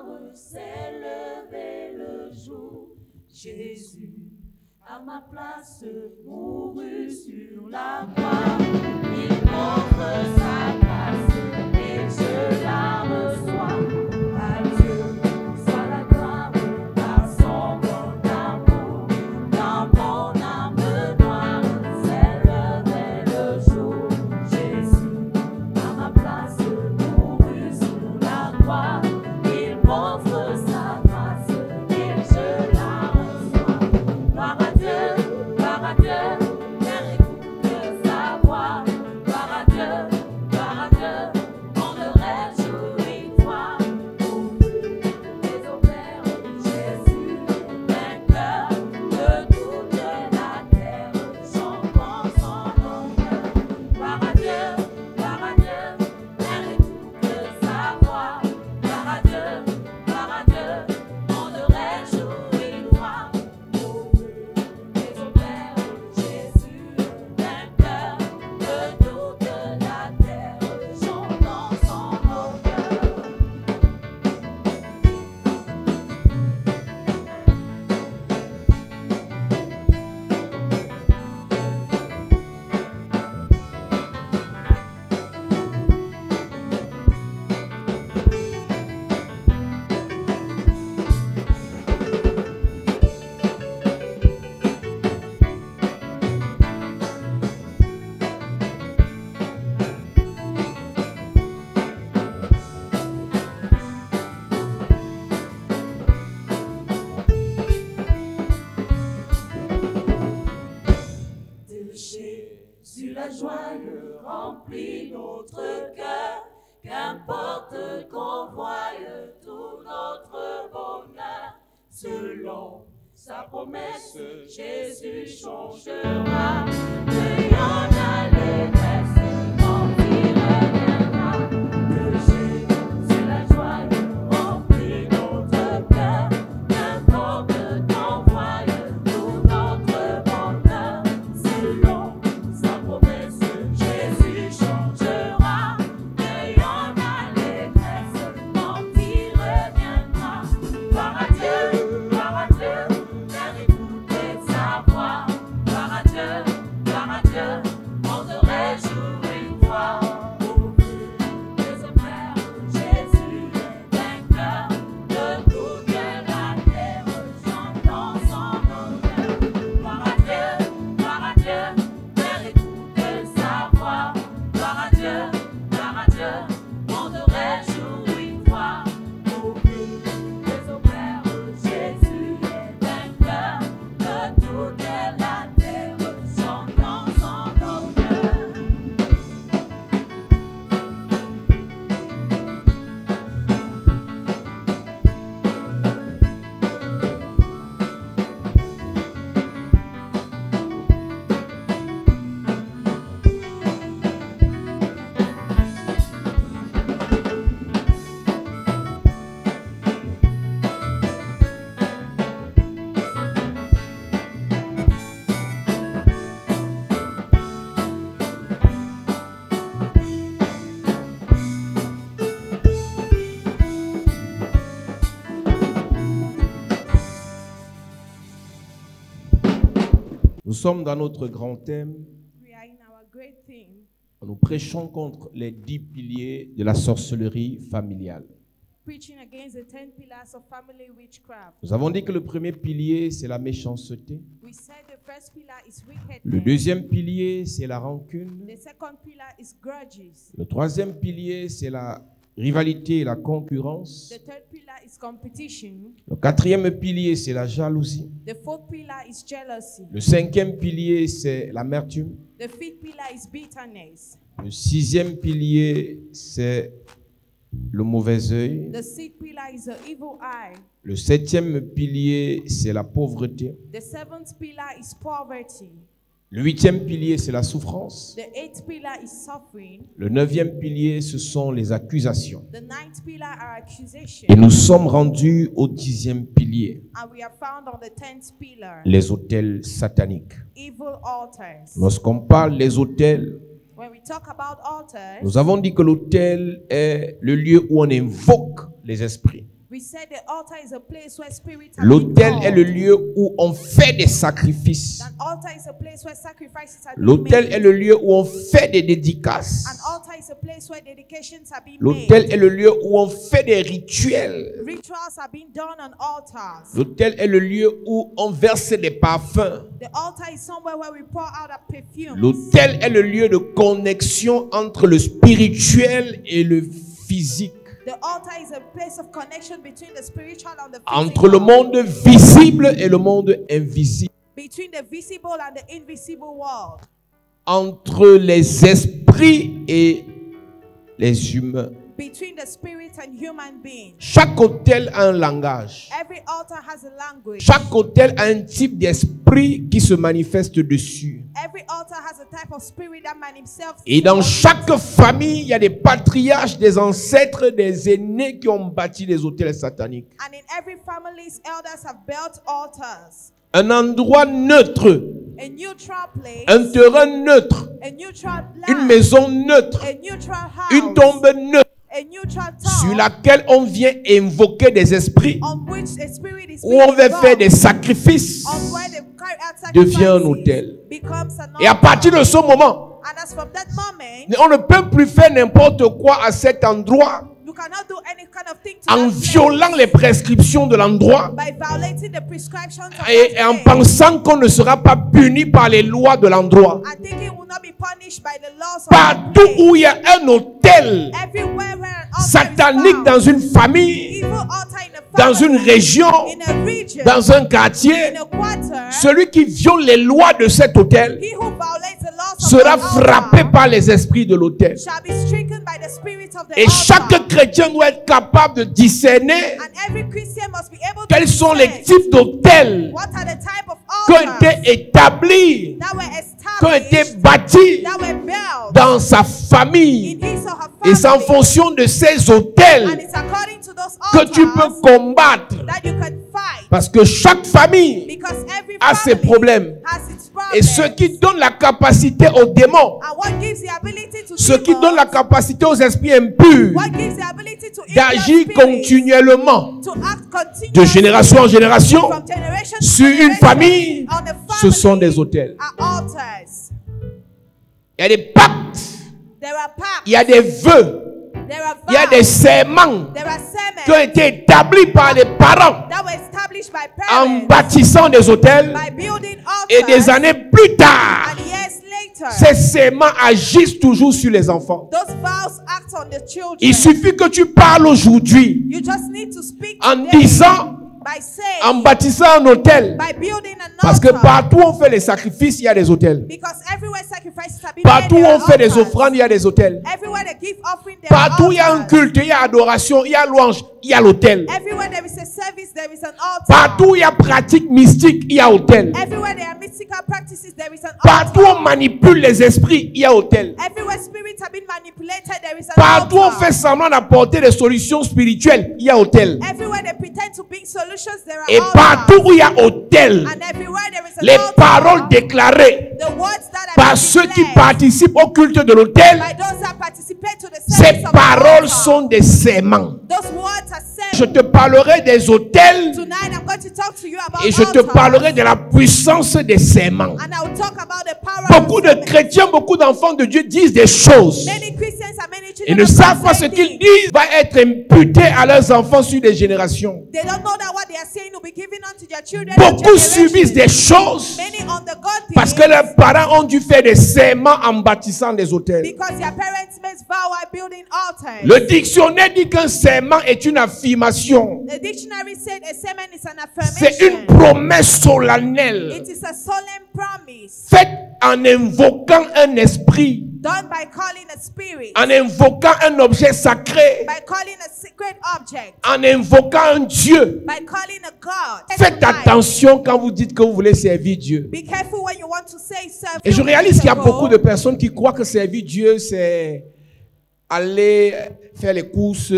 gloire s'est levé le jour. Jésus, à ma place, mourut sur la croix. Il m'offre sa grâce et je la reçois. À Dieu soit la gloire par son bon amour. Dans mon âme noire s'est levé le jour. Jésus, à ma place, mourut sur la croix. Il m'offre sa grâce et je la reçois. Gloire à Dieu, Père, écoute sa voix. Gloire à Dieu, on ne réjouit toi. Les opères, Jésus, vainqueur de toute la terre, chantons son honneur. Gloire à Dieu, Père, écoute sa voix. Gloire à Dieu, on ne réjouit toi. Les opères, Jésus, vainqueur de toute la terre, chantons son honneur. De Jésus la joie remplit notre cœur, qu'importe qu'on voie tout notre bonheur. Selon sa promesse, Jésus changera. Ayant l'allégresse, quand il reviendra. De Jésus la joie remplit notre cœur, qu'importe qu'on voie tout notre bonheur. Selon sa promesse, Jésus changera. Ayant l'allégresse, quand il reviendra. Gloire à Dieu, Père, écoutez sa voix. Gloire à Dieu, on ne réjouit toi. Les opères, Jésus, vainqueur de toute la terre, chantons son honneur. Gloire à Dieu, Père, écoutez sa voix. Gloire à Dieu, on ne réjouit toi. Les opères, Jésus, vainqueur de toute la terre, chantons son honneur. Nous sommes dans notre grand thème. We are in our great theme. Nous prêchons contre les 10 piliers de la sorcellerie familiale. Preaching against the 10 pillars of family witchcraft. Nous avons dit que le premier pilier, c'est la méchanceté. We said the first pillar is Le wickedness. deuxième pilier, c'est la rancune. The second pillar is grudges. Le troisième pilier, c'est la rivalité et la concurrence. The third pillar is competition. Le quatrième pilier, c'est la jalousie. The fourth pillar is jealousy. Le cinquième pilier, c'est l'amertume. The fifth pillar is bitterness. Le sixième pilier, c'est le mauvais œil. The sixth pillar is the evil eye. Le septième pilier, c'est la pauvreté. The seventh pillar is poverty. Le huitième pilier, c'est la souffrance. The eighth pillar is suffering. Le neuvième pilier, ce sont les accusations. The ninth pillar are accusations. Et nous sommes rendus au 10e pilier, And we are found on the 10th pillar, les autels sataniques. evil altars. Lorsqu'on parle des autels, When we talk about altars, nous avons dit que l'autel est le lieu où on invoque les esprits. We said the altar is a place where spirits are L'autel being est le called. lieu où on fait des sacrifices. An altar is a place where sacrifices are being L'autel made. est le lieu où on fait des dédicaces. An altar is a place where dedications are being L'autel made. est le lieu où on fait des rituels. Rituals are being done on altars. L'autel est le lieu où on verse des parfums. The altar is somewhere where we pour out our perfume. L'autel est le lieu de connexion entre le spirituel et le physique. The altar is a place of connection between the spiritual and the Entre le physical. monde visible et le monde invisible. Between the visible and the invisible world. Entre les esprits et les humains. Between the spirit and human beings. Chaque autel a un langage. Every altar has a language. Chaque autel a un type d'esprit qui se manifeste dessus. Every altar has a type of spirit that manifests. Et dans chaque famille, il y a des patriarches, des ancêtres, des aînés qui ont bâti les autels sataniques. And in every family's elders have built altars. Un endroit neutre, A neutral place. un terrain neutre, A neutral une land. maison neutre, A neutral house. une tombe neutre A neutral sur town. laquelle on vient invoquer des esprits, On which a spirit is où on being va faire invoked. des sacrifices, On where they carry out devient un sacrifices autel. becomes an Et à partir de altar. ce moment, And as from that moment, on ne peut plus faire n'importe quoi à cet endroit you cannot do any kind of thing to en that place violant les prescriptions de l'endroit by violating the prescriptions of et that en place. pensant qu'on ne sera pas puni par les lois de l'endroit. I think it will not be punished by the laws of Partout that place. où il y a un autel Everywhere where an altar satanique is found, dans une famille, evil altar in a dans family, une région, in a region, dans un quartier, in a quarter, celui qui viole les lois de cet autel he who violates the laws of sera the frappé altar par les esprits de l'autel. shall be stricken by the spirit of the Et altar. chaque chrétien doit être capable de discerner And every Christian must be able to quels sont les discern types d'autels what are the type of qui ont altars été établis, that were qui ont été established, bâtis that were built dans sa famille. in his or her Et c'est en family. fonction de ces And autels it's according to those que tu peux altars combattre. that you can fight. Parce que chaque famille Because every a ses family problèmes. has its Et ce problems. qui donne la capacité aux démons, And what gives the ability to ce qui demons, donne la capacité aux esprits impurs what gives the ability to d'agir impure spirits continuellement to act continuously de génération en génération from generation to sur une generation famille, on the ce sont family des autels. are altars. Il y a des pactes, There are pacts. il y a des vœux, There are il y a vows. des serments There are qui ont sermons été établis par les parents that were established by en parents bâtissant des hôtels. by building Et des altars. années plus tard, And years later, ces serments agissent toujours sur les enfants. those vows act on the children. Il suffit que tu parles aujourd'hui You just need to speak en today disant, by saying, en bâtissant un hôtel. by building an Parce que altar. partout où on fait les sacrifices, il y a des hôtels. Because everywhere sacrifices are being Partout où made, there on are fait des altars. offrandes, il y a des hôtels. Everywhere they give offering, there are Partout où il y a un altars. culte, il y a adoration, il y a louange, il y a l'hôtel. Everywhere there is a service, there is an altar. Partout où il y a pratique mystique, il y a hôtel. Everywhere there are mystical practices, there is an Partout où altar. on manipule les esprits, il y a hôtel. Everywhere spirits have been manipulated, there is an Partout où on altar. fait semblant d'apporter des solutions spirituelles, il y a hôtel. Everywhere they pretend to bring solutions, there are Et altars. partout où il y a hôtel, And everywhere there is an les altar, paroles déclarées the words that are par being ceux qui declared participent au culte de l'autel, by those that participate to the ces service of the paroles altar. sont des serments. Those words are said. Je te parlerai des autels Tonight I'm going to talk to you about et je te altars. parlerai de la puissance des serments. And I will talk about the power Beaucoup of de chrétiens, beaucoup d'enfants de Dieu disent des choses many Christians and many et children ne of God savent pas ce say qu'ils things. disent va être imputé à leurs enfants sur des générations. They don't know that what they are saying will be given unto their children. and Beaucoup generations. subissent des choses Many undergo parce que things leurs parents ont dû faire des serments en bâtissant des hôtels. because their parents made vow while building altars. Le dictionnaire dit qu'un serment est une affirmation. The dictionary said a sermon is an C'est une affirmation. promesse solennelle It is a solemn promise faite en invoquant un esprit, done by calling a spirit, en invoquant un objet sacré, by calling a sacred object, en invoquant un Dieu. by calling a God. Faites attention quand vous dites que vous voulez servir Dieu. Be careful when you want to say serve. Et je réalise qu'il y a beaucoup de God. personnes qui croient que servir Dieu, c'est aller faire les courses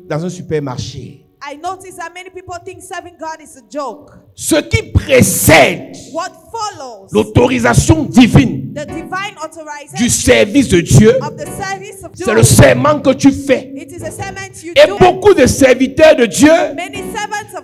dans un supermarché. I notice that many people think serving God is a joke. Ce qui précède What follows l'autorisation divine the divine du authorization service de Dieu, of the service of c'est le Jude. serment que tu fais. It is a sermon you Et do. beaucoup de serviteurs de Dieu Many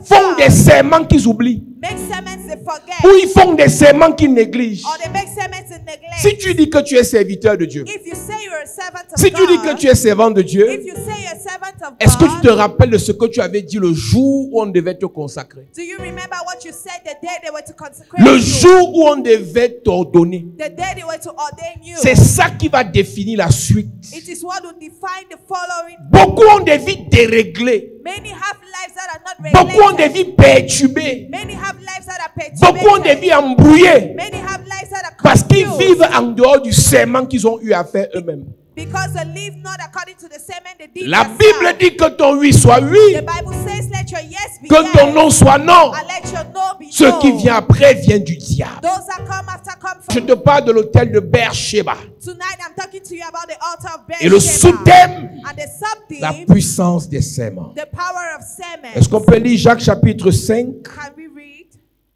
font God des serments qu'ils oublient. make sermons they forget, Ou ils font des serments qu'ils négligent. or they make sermons they neglect. Si tu dis que tu es serviteur de Dieu, If you say you're a servant of si tu dis que God, tu es servant de Dieu, if you say you're a servant of est-ce que tu te God, rappelles de ce que tu avais dit le jour où on devait te consacrer? do you remember what you said the day they were to consecrate Le you? jour où on devait t'ordonner. The day they were to ordain you. C'est ça qui va définir la suite. It is what will define the following. Beaucoup ont des vies déréglées. Many have lives that are not Beaucoup ont des regulated. vies perturbées. Many have lives that are Beaucoup ont des perturbated. vies embrouillées. Many have lives that are Parce qu'ils confused. vivent en dehors du serment qu'ils ont eu à faire eux-mêmes. Because they live not according to the sermon they did La themselves. Bible dit que ton oui soit oui, The Bible says, let your yes be que ton yes, non soit non. and let your no be Ce no. qui vient après vient du diable. Those that come after come Je from. te parle de l'hôtel de Beersheba. Tonight I'm talking to you about the altar of Et le Beersheba. sous-thème, And the la sub-theme, puissance des serments. the power of sermons. Est-ce qu'on peut lire Jacques chapitre 5, Can we read?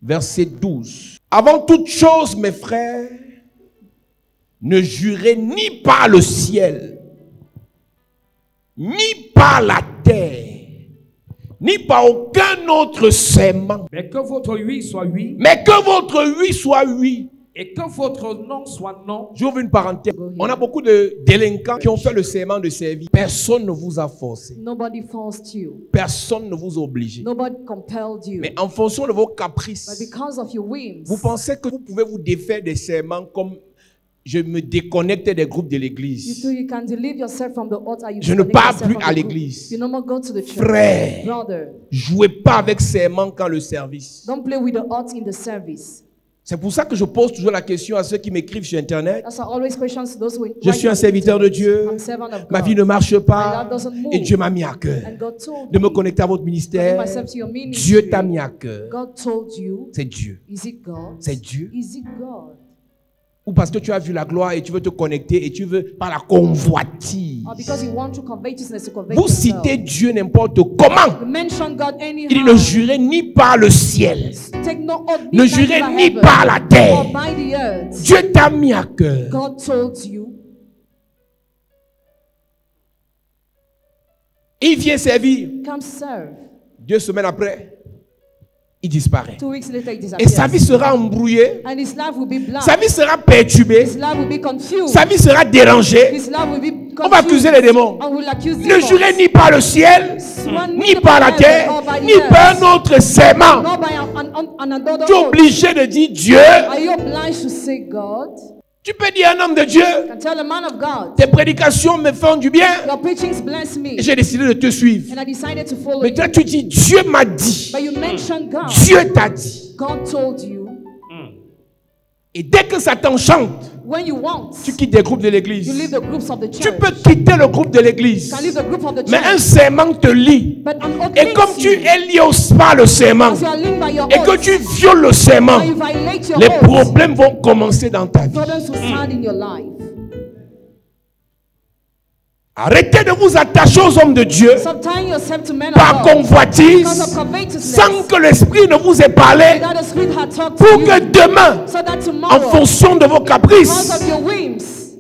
verset 12? Avant toute chose, mes frères, ne jurez ni par le ciel, ni par la terre, ni par aucun autre serment, Mais que votre oui soit oui mais que votre oui soit oui. et que votre non soit non. J'ouvre une parenthèse. On a beaucoup de délinquants qui ont fait le serment de servir. Personne ne vous a forcé. Nobody forced you. Personne ne vous a obligé. Nobody compelled you. Mais en fonction de vos But caprices, because of your whims, vous pensez que vous pouvez vous défaire des serments comme je me déconnecte des groupes de you l'église. too, you can delete yourself from the altar. You Je ne disconnect pars yourself plus from à the group. l'église. You no more go to the church. Frère, Brother, jouez pas avec serment quand le service. don't play with the altar in the service. C'est pour ça que je pose toujours la question à ceux qui m'écrivent sur Internet. That's why I always question those who Je suis un serviteur de Dieu. I'm servant of Ma God. vie ne marche pas. My life doesn't move. Et Dieu m'a mis à cœur And God told de me me connecter à votre to ministère. commit myself to your ministry. Dieu t'a mis à cœur. God told you. C'est Dieu. Is it God? C'est Dieu. Is it God? Ou parce que tu as vu la gloire et tu veux te connecter et tu veux par la convoitise. Or because you want to covetousness to covet Vous yourself. citez Dieu n'importe comment. You mention God anyhow. Il dit ne jurez ni par le ciel, Take no oath, ne neither jurez by ni heaven, par la or terre. by the earth. Dieu t'a mis à cœur. God told you. Il vient servir. Come serve. 2 semaines après, il disparaît. 2 weeks later, he Et disappears. sa vie sera embrouillée. And his life will be black. Sa vie sera perturbée. His life will be confused. Sa vie sera dérangée. His life will be confused. On va accuser les démons. And we'll accuse Ne demons. jurez ni par le ciel, Swear ni neither par by la heaven terre, or by the ni earth, par un autre serment. nor by another Tu es oath. obligé de dire Dieu. Are you obliged to say God? Tu peux dire un homme de Dieu. You can tell a man of God, Tes prédications me font du bien. your preachings bless me. Et j'ai décidé de te suivre. And I decided to follow Mais you. toi, tu dis Dieu m'a dit. But you mentioned God. Dieu t'a dit. God told you. Et dès que ça t'enchante, When you want, tu quittes des groupes de you l'église. leave the groups of the Tu church. peux quitter le groupe de l'église. You can leave the group of the Mais un church. serment te lie. But an oath Et comme links tu you. es lié par le serment, As you are linked by your et que oath, tu violes le serment, and you violate your les oath, problèmes vont commencer dans ta vie. problems will start in your life. Arrêtez de vous attacher aux hommes de Dieu Stop tying yourself to men of par God convoitise, because of covetousness. sans que l'Esprit ne vous ait parlé, Without the Spirit had talked to pour you, que demain, so that en tomorrow, fonction de vos because caprices, of your whims,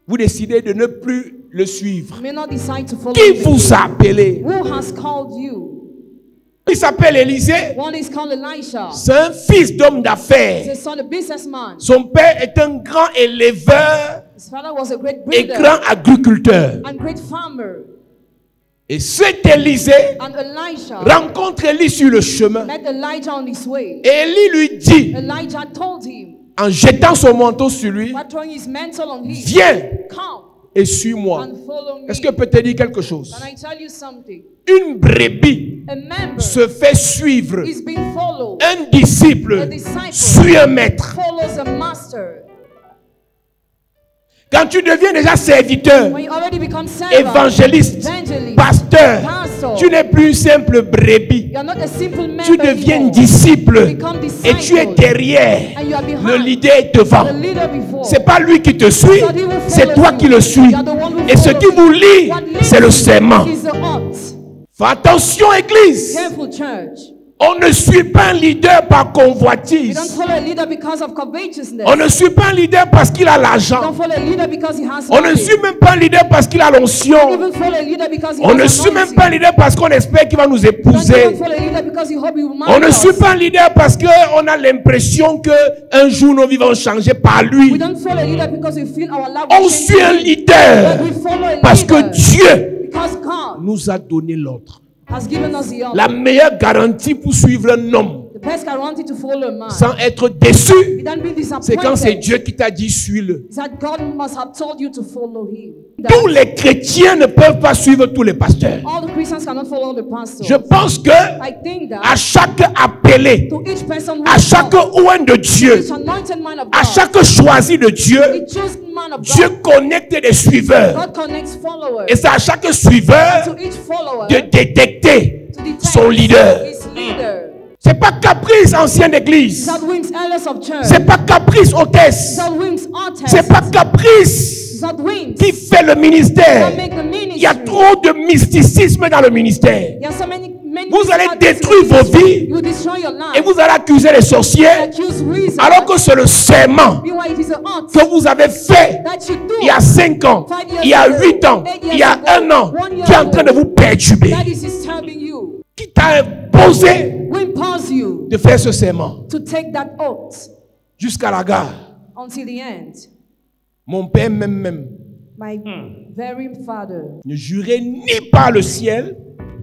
vous décidez de ne plus le suivre. you may not decide to follow Qui him vous a again. appelé? Who has called you? Il s'appelle Élisée. One is called Elisha. C'est un fils d'homme He's d'affaires. a son, a businessman. Son père est un grand éleveur His father was a great et breeder grand agriculteur. and great farmer. Et cet Élisée And Elisha rencontre Élie sur le chemin. met Elijah on his way. Et Élie lui dit, Elijah told him, en jetant son manteau sur lui, by throwing his mantle on him, viens come et suis-moi. and follow me. Est-ce que peut te dire quelque chose? Can I tell you something? Une brebis A member se fait suivre. is being followed. Un disciple A disciple suit un maître. follows a master. Quand tu deviens déjà serviteur, When you already become servant, évangéliste, evangelist, pasteur, pastor, tu n'es plus une simple brebis. you are not a simple member Tu deviens anymore. disciple You become et tu es disciple. derrière. And you are behind Le leader est devant. the leader before. C'est pas lui qui te suit, So he will c'est follow toi you. qui le suis. You are the one who Et ce follows qui vous you. lie, What leads c'est le you serment. is the oath. Fais attention, Église. Careful, church. On ne suit pas un leader par We don't convoitise. follow a leader because of covetousness. On ne suit pas un leader parce qu'il a We l'argent. don't follow a leader because he has On ne money. suit même pas un leader parce qu'il a We l'onction. don't even follow a leader because he On ne has suit même anointing. pas un leader parce qu'on espère qu'il va nous We don't épouser. even follow a leader because he hope he will On marry ne us. suit pas un leader parce qu'on a l'impression qu'un jour nos vies vont changer par We lui. don't follow a leader because we feel our life On will suit un change. leader But we follow a parce que leader Dieu because God nous a donné l'ordre. has given us the La honor. meilleure garantie pour suivre un homme The best guarantee to follow a man. sans être déçu, We don't be c'est quand c'est disappointed. Dieu qui t'a dit suis-le. It's that God must have told you to follow him. Tous les chrétiens ne peuvent pas suivre tous les pasteurs. All the Christians cannot follow the pastor. Je pense que I think that à chaque appelé, to each person who à is chaque called, oint de Dieu, each anointed man of à God, chaque choisi de Dieu, each chosen man of Dieu God, connecte des suiveurs. God connects followers. Et c'est à chaque suiveur To each follower de détecter to detect son leader. his leader. C'est pas caprice ancienne d'église. It's not Wings elders of church. C'est pas caprice It's hôtesse. not Wings artists. C'est pas caprice It's not Wings qui fait le ministère. that make the ministry. Il y a trop de mysticisme dans le ministère. There are so many Vous allez practices détruire in vos ministry. vies You destroy your life. et vous allez accuser les sorciers Accuse reason. alors que c'est le serment Meanwhile, it is an art que vous avez fait that you do. il y a 5 ans, il y a 8 ans, il y a 1 an qui est en train de vous perturber. That is disturbing you. Qui t'a imposé We impose you de faire ce serment to take that oath jusqu'à la gare. until the end. Mon père même My very father, ne jurait ni par le ciel,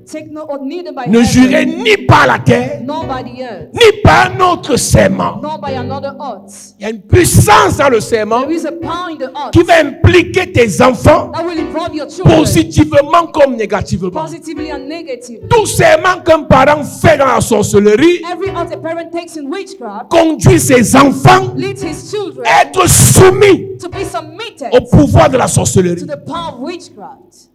take no oath neither by ne jurait heaven, ni par la terre, nor by the earth, ni par un autre serment. nor by another oath. Il y a une puissance dans le serment There is a power in the oath qui va impliquer tes enfants that will involve your children positivement comme négativement. positively and negatively. Tout serment qu'un parent fait dans la sorcellerie Every oath a parent takes in witchcraft conduit ses enfants leads his children à être soumis to be submitted au pouvoir de la to sorcellerie. the power of witchcraft.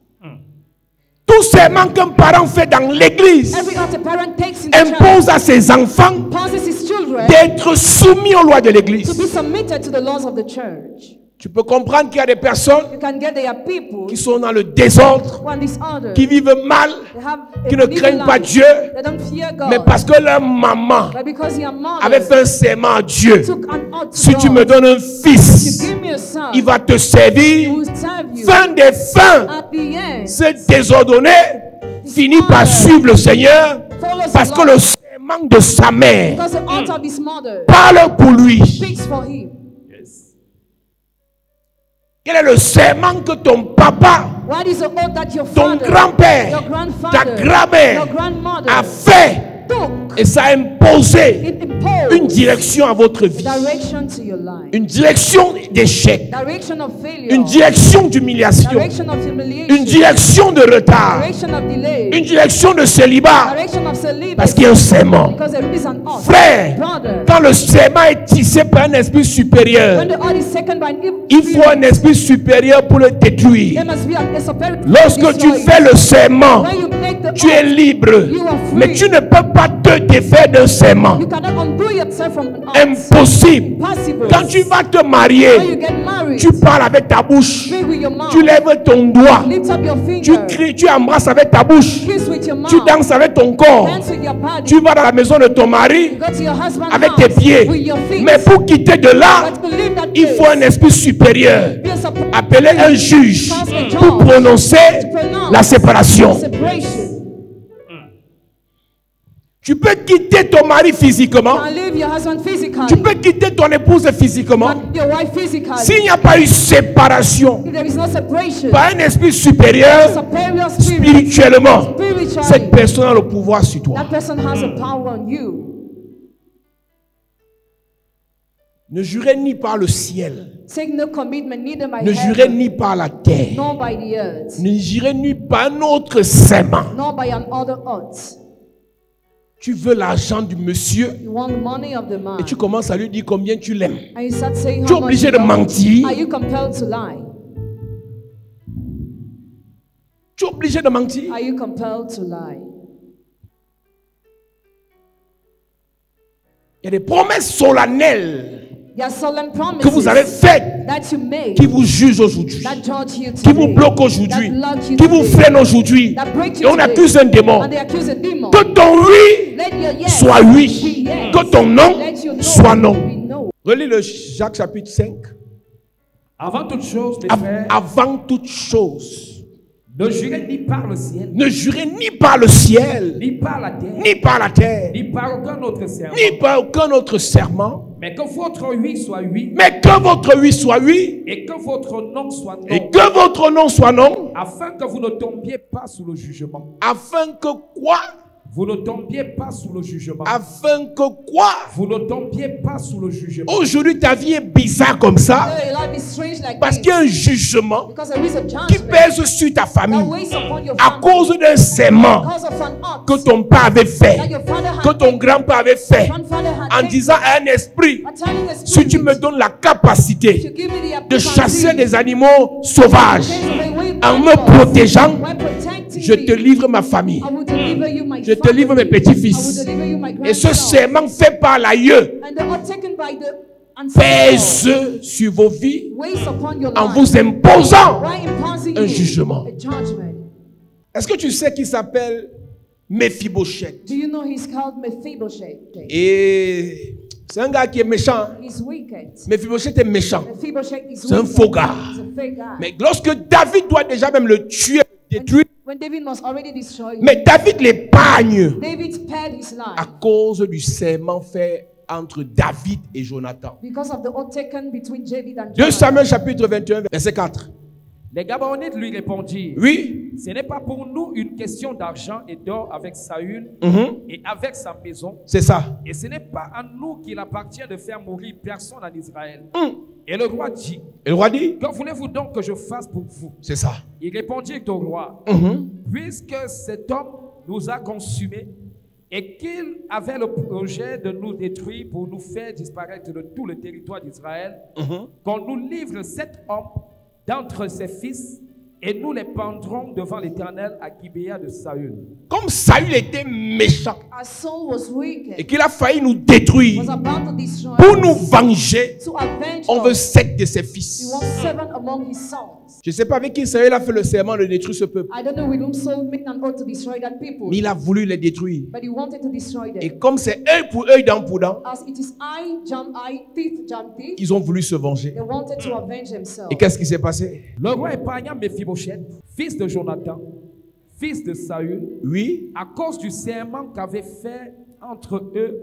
Tout serment qu'un parent fait dans l'église Every oath a parent takes in the church impose à ses enfants causes his children d'être soumis aux lois de to l'église. be submitted to the laws of the church. Tu peux comprendre qu'il y a des personnes You can get there are people qui sont dans le désordre, who are disordered. qui vivent mal, They have a qui ne evil craignent pas life. Dieu, They don't fear God. mais parce que leur maman But because your mother avait fait un serment à Dieu. took an oath to Si tu God, me donnes un you fils, give me a son, il va te he servir. will serve you. Fin des fins, At the end, ce désordonné finit par suivre le Seigneur follows parce the que Lord. le serment de sa mère Because the oath of his mother parle pour lui. speaks for him. Quel est le serment que ton papa, What is the oath that your ton father, grand-père, your ta grandfather, grand-mère your grandmother a fait took? et ça a imposé It imposed une direction à votre vie, direction to your life, une direction d'échec, direction of failure, une direction d'humiliation, direction of humiliation, une direction de retard, direction of delay, une direction de célibat, direction of celibacy, parce qu'il y a un serment. because there is an oath. Frère, Brother, quand le serment est tissé par un esprit supérieur, when the oath is taken by an evil il faut spirit, un esprit supérieur pour le détruire. there must be a superior to Lorsque tu destroy fais it. le serment, When you make the tu es oath, libre. you are free. Mais tu ne peux pas te défaire d'un serment. You cannot undo yourself from an oath. Impossible. Impossible. Quand tu vas te When you marier, get married, tu parles avec ta bouche. speak with your mouth, Tu lèves ton doigt. lift up your finger, Tu cries, tu embrasses avec ta bouche. kiss with your mouth, Tu danses avec ton corps. dance with your body, Tu vas dans la maison de ton mari go to your husband's avec house tes pieds. with your feet. Mais pour quitter de là, But to leave that il faut place, un esprit supérieur. be a superior Appeler un juge cause a pour judge prononcer to pronounce la séparation. separation. Tu peux quitter ton mari You physiquement. can leave your husband physically, Tu peux quitter ton épouse physiquement. but your wife physically. S'il n'y a pas eu séparation If there is no separation, par un esprit supérieur, superior spirit, spirituellement, spiritually, cette personne a le pouvoir sur toi. that person has a power on you. Ne jurez ni par le ciel, Take no commitment neither by ne jurez heaven, ni par la terre, nor by the earth, ne jurez ni par un autre serment. nor by an other oath. Tu veux l'argent du monsieur You want the money of the man, et tu commences à lui dire combien tu l'aimes. and you start saying Tu es how much obligé you de love him. mentir. Are you compelled to lie? Tu es obligé de mentir. Are you compelled to lie? Il y a des promesses solennelles There are solemn promises que vous avez faites that you made qui vous jugent aujourd'hui, that judge you qui vous today, bloquent aujourd'hui, that block you qui vous today, freinent aujourd'hui. that break Et you on today, accuse un démon. and they accuse a demon. Que ton oui Let your yes soit oui, be yes. que ton non Let your no soit non. be no. Relis le Jacques chapitre 5. Avant toute chose, mes frères, Avant toute chose, ne jurez ni par le ciel, ne jurez ni par le ciel, ni par la terre, ni par la terre, ni par aucun autre serment, ni par aucun autre serment, mais que votre oui soit oui, mais que votre oui soit oui, et que votre non soit non, et que votre non soit non, afin que vous ne tombiez pas sous le jugement. afin que quoi? Vous ne tombiez pas sous le jugement. Afin que quoi? Vous ne tombiez pas sous le jugement. Aujourd'hui, ta vie est bizarre comme ça, Your life is strange like parce this, qu'il y a un jugement because there is a qui judgment pèse sur ta that famille weighs upon your à family cause d'un serment because of an act que ton père avait fait, that your father had que ton taken, grand-père avait fait, grandfather had en taken, disant à un esprit, but telling a si spirit, tu me donnes la if capacité you give me the de ability chasser to des animaux sauvages, chase away wild en me animals, protégeant, by protecting je te me, livre ma famille, I will deliver you my je te livre mes family, I will petits-fils. deliver you my Et ce grandson. serment fait par l'aïeux And they are taken by the pèse ancestor, sur vos vies weighs upon your en life, vous imposant. by imposing un you jugement. a judgment. Est-ce que tu sais qu'il s'appelle Mephibosheth? Do you know he's called Mephibosheth? Et c'est un gars qui est méchant. He's wicked. Mephibosheth est méchant. Mephibosheth is C'est un wicked. faux gars. He's a fake guy. Mais lorsque David doit déjà même le tuer, le détruire, When David must already destroy him, mais David l'épargne David spared his à life cause du serment fait entre David et Jonathan. because of the oath taken between David and 2 Jonathan. Samuel chapitre 21, verset 4. Les Gabaonites lui répondirent, Oui. ce n'est pas pour nous une question d'argent et d'or avec Saül et avec sa maison, C'est ça. et ce n'est pas à nous qu'il appartient de faire mourir personne en Israël. Et le roi dit, Et le roi dit, que voulez-vous donc que je fasse pour vous? c'est ça. Il répondit au roi, puisque cet homme nous a consumés et qu'il avait le projet de nous détruire pour nous faire disparaître de tout le territoire d'Israël, qu'on nous livre 7 hommes d'entre ses fils et nous les pendrons devant l'Éternel à Gibéa de Saül. Comme Saül était méchant Our soul was wicked, et qu'il a failli nous détruire, was about to destroy pour us. nous venger, To avenge on veut us, 7 de ses we fils. want 7 among his sons. Je ne sais pas avec qui Saül a fait le serment de détruire ce peuple, I don't know with whom Saul made an oath to destroy that people, mais il a voulu les détruire. but he wanted to destroy them. Et comme c'est œil pour œil, dent pour dent, As it is eye, jump eye, teeth, jump teeth, ils ont voulu se venger. they wanted to avenge themselves. Et qu'est-ce qui s'est passé? Le roi épargna Mephibosheth, fils de Jonathan, fils de Saül, Oui. à cause du serment qu'avaient fait entre eux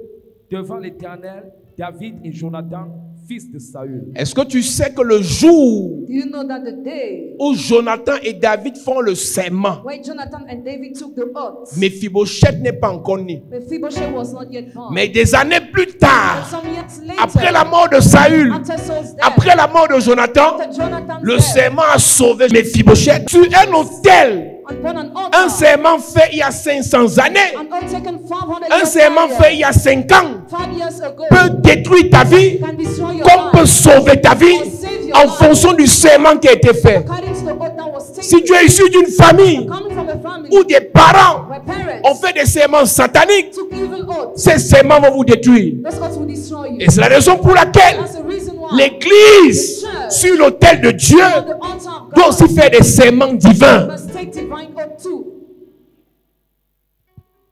devant l'Éternel David et Jonathan, fils de Saül. Est-ce que tu sais que le jour Do you know that the day où Jonathan et David font le serment, when Jonathan and David took the oath, Mephibosheth n'est pas encore né. Mephibosheth was not yet born. Mais des années plus And tard, some years later, après la mort de Saül, after Saul's death, après la mort de Jonathan, after Jonathan's le death, serment a sauvé Mephibosheth sur un autel. upon an Un altar, serment fait il y a 500 années, an oath taken 500 un years serment earlier, fait il y a 5 ans, 5 years ago, peut détruire ta vie can destroy your comme peut life sauver ta vie en fonction du serment qui a été fait. according to the oath that was taken. Si tu es issu d'une famille Coming from a family où des parents where parents ont fait des serments sataniques, took evil oaths, ces serments vont vous détruire. those oaths will destroy you. Et c'est la raison pour laquelle That's the reason why l'Église, sur l'autel de Dieu, on the altar of doit God aussi faire des serments divins. must take divine oath too.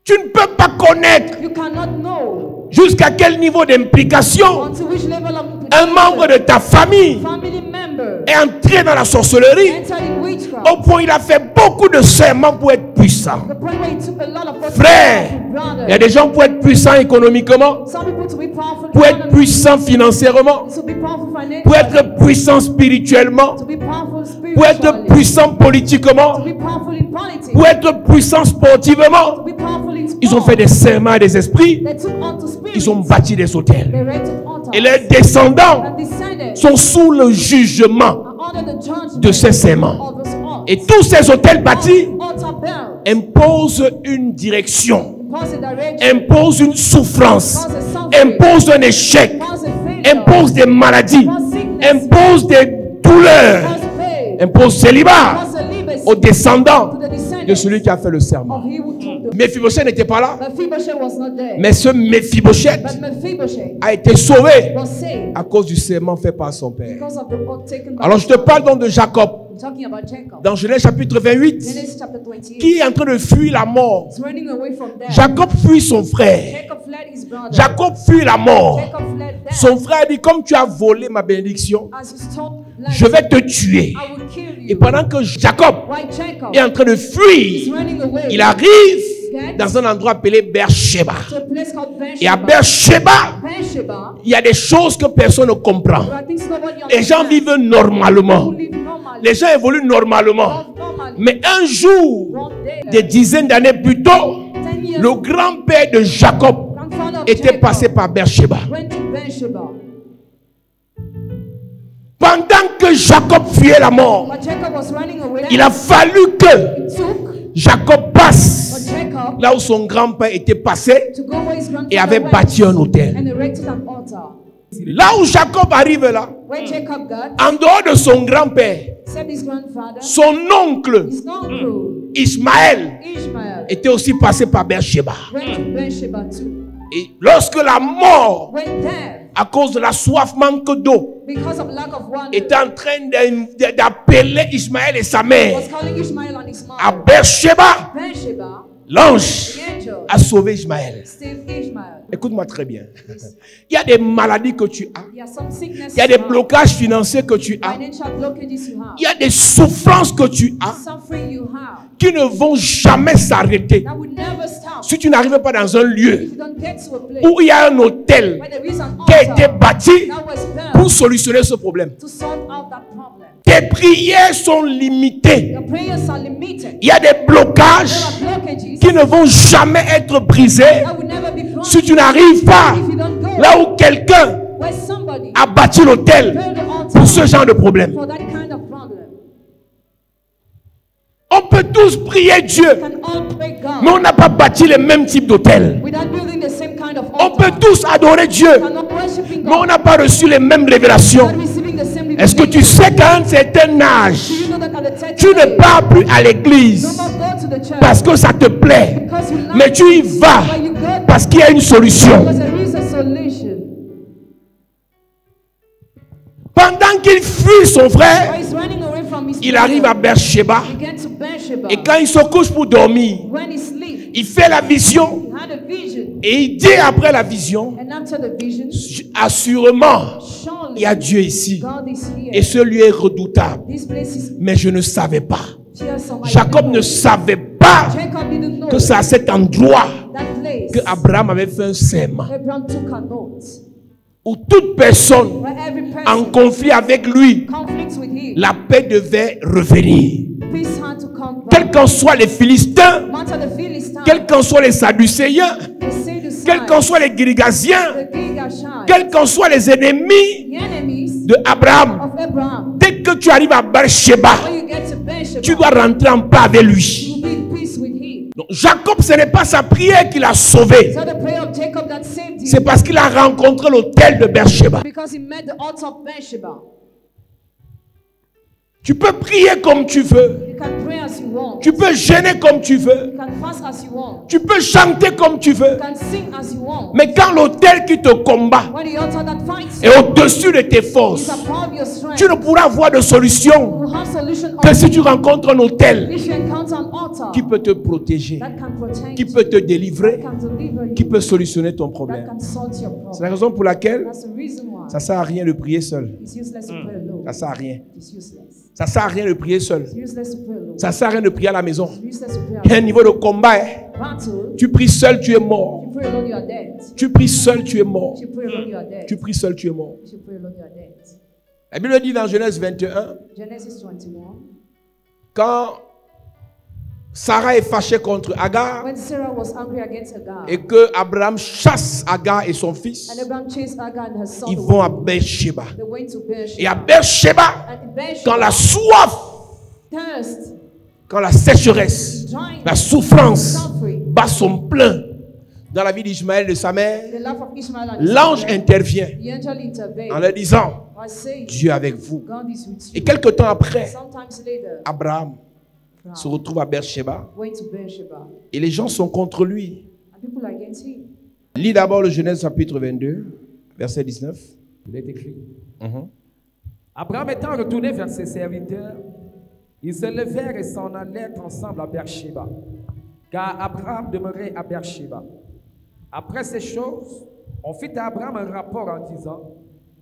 Tu ne peux pas connaître You cannot know jusqu'à quel niveau d'implication unto which level of un membre de ta famille family member est entré dans la sorcellerie entered in witchcraft. au point où il a fait beaucoup de serments pour être puissant. The point where he took a lot of oaths Frère, to brother. il y a des gens pour être puissants économiquement, Some people to be powerful pour être economically, puissants financièrement, to be powerful financially, pour être puissants spirituellement, to be powerful pour être spiritually, puissants politiquement, to be powerful in politics, pour être puissants sportivement. to be powerful in sport. Ils ont fait des serments des esprits, They took onto spirits. ils ont bâti des hôtels. They rented altars. Et les descendants And descended sont sous le jugement are under the judgment de ces serments. of those oaths. Et tous ces hôtels bâtis Altar bells imposent une direction, cause a direction, imposent une souffrance, cause a suffering, imposent un échec, cause a failure, imposent des maladies, cause sickness, imposent des douleurs, cause pain, imposent célibat cause a legacy aux descendants to the de descendants celui qui a fait le serment. of he who took the Mephibosheth n'était pas là. Mephibosheth was not there. Mais ce Mephibosheth But Mephibosheth a été sauvé was saved à cause du serment fait par son père. because of the oath taken by Alors je te parle donc de Jacob. I'm talking about Jacob. Dans Genèse chapitre 28, Genesis chapter 28. qui est en train de fuir la mort. He's running away from death. Jacob fuit son frère. Jacob fled his brother. Jacob fuit la mort. Jacob fled death. Son frère dit, comme tu as volé ma bénédiction, As he stole je vais te tuer. I will kill you. Et pendant que Jacob Why Jacob est en train de is fuir, running away il arrive dans un endroit appelé Beersheba. to a place called Et à Beersheba. Beersheba, il y a des choses que personne ne comprend. There are things nobody Les gens understands. vivent normalement. Who live normally. Les gens évoluent normalement. Love normally. Mais un jour, One day, des dizaines d'années plus tôt, 10 years, le grand-père de Jacob grandfather of était Jacob passé par Beersheba. went to Beersheba. Pendant que Jacob fuyait la mort, But Jacob was running away. il a fallu que It took Jacob for passe Jacob là où son grand-père était passé to go where his grandfather et avait went bâti un autel. and erected an altar. Là où Jacob arrive là, Where Jacob got, en dehors de son grand-père, except his grandfather, son oncle his uncle, Ismaël Ishmael, était aussi passé par Beersheba. went to Beersheba too. Et lorsque la mort, When there, à cause de la soif, manque d'eau, because of lack of water, était en train d'appeler Ismaël et sa mère was calling Ishmael on his à mother. Beersheba, Beersheba, l'ange the angel, a sauvé Ismaël. saved Ishmael. Écoute-moi très bien. Il y a des maladies que tu as. There are some sicknesses Il y a des blocages financiers que tu as. financial blockages you have, Il y a des souffrances que tu as suffering you have, qui ne vont jamais s'arrêter. that will never stop. Si tu n'arrives pas dans un lieu If you don't get to a place où il y a un hôtel where there is an qui a été altar bâti that was pour built solutionner ce problème, to sort out that problem, tes prières sont limitées. your prayers are limited. Il y a des There blocages are blockages qui ne vont jamais être brisés that will never be broken si tu n'arrives pas if you don't go là où quelqu'un where somebody a bâti l'hôtel built the altar pour ce genre de problème. for that kind of problem. On peut tous prier Dieu, We can all pray mais God on n'a pas bâti les mêmes types d'hôtels. without building the same kind of On peut altar. tous adorer Dieu, We can all worshiping mais on God n'a pas reçu les mêmes révélations. without receiving the same Est-ce que tu revelation. sais qu'à un certain âge, Do you know that at the certain tu ne age, pars plus à no l'église more go to the church parce que ça te plaît, because you like mais tu y vas but you go parce qu'il y a une solution. because there is a solution. Pendant qu'il fuit son While frère, he's running away from his il arrive à brother, Beersheba. he gets to Beersheba. Et quand il se couche pour dormir, When he sleeps, il fait la vision he had a vision. et il dit après la vision, And after the vision, assurément, il y a surely Dieu ici. God is here. Et ce lieu est redoutable. This place is Mais je ne savais pas. fearsome. I Jacob didn't ne know. savait pas Jacob didn't know que c'est à cet endroit that place que Abraham avait fait un serment. Abraham took an oath. Où toute personne Where every en person conflit avec lui, conflicts with him, la paix devait revenir. peace had to come Quels back. qu'en soient les Philistins, No matter the Philistines, quels qu'en soient les Sadducéens, the Sadducees, quels qu'en soient les Girgasiens, the Girgashites, quels qu'en soient les ennemis the enemies de Abraham, of Abraham. dès que tu arrives à Beersheba, When you get to Beersheba, tu dois rentrer en paix avec you lui. will be in peace with him. Donc, Jacob, ce n'est pas sa prière qui l'a sauvé. It's not the prayer of Jacob that saved him, C'est parce qu'il a rencontré l'autel de Beersheba. because he met the altar of Beersheba. Tu peux prier comme tu veux. You can pray as you want. Tu peux gêner comme tu veux. You can fast as you want. Tu peux chanter comme tu veux. You can sing as you want. Mais quand l'autel qui te combat When the altar that fights est you au-dessus de tes is forces, above your strength, tu ne pourras avoir de solution you will have solution que si only tu rencontres un autel if you encounter an altar qui peut te protéger, that can protect qui you, peut te délivrer, that can deliver you, qui peut solutionner ton that problème. can solve your C'est problem. la raison pour laquelle That's the reason why ça ne sert à rien de prier seul. it's useless to pray alone. Ça ne sert à rien. It's useless. Ça ne sert à rien de prier seul. It's useless to pray alone. Ça ne sert à rien de prier à la maison. It's useless to pray Il y a un alone. niveau de combat. Hein. Battle, Tu pries seul, tu es mort. if you pray alone, you are dead. Tu pries seul, tu es mort. If you pray alone, you are dead. Tu pries seul, tu es mort. If you pray alone, you are dead. La Bible dit dans Genèse 21, Genesis 21. quand Sarah est fâchée contre Agar When Sarah was angry against Hagar, et que Abraham chasse Agar et son fils, and Abraham chased Hagar and her son ils away, vont à Beersheba. they went to Et à Beersheba. Beersheba, And Beersheba, quand la soif, thirst, quand la sécheresse, la souffrance bat son plein dans la vie d'Ismaël et de sa mère, the love of Ishmael and his l'ange mother, intervient the angel intervened en leur disant, by saying, Dieu est avec vous. God is with Et you. quelque temps après, Sometimes later, Abraham se retrouve à Beersheba went to Beersheba. et les gens sont contre lui. And people are against him. Lis d'abord le Genèse chapitre 22, verset 19. Il est écrit. Mhm. Abraham étant retourné vers ses serviteurs, ils se levèrent et s'en allèrent ensemble à Beersheba, car Abraham demeurait à Beersheba. Après ces choses, on fit à Abraham un rapport en disant,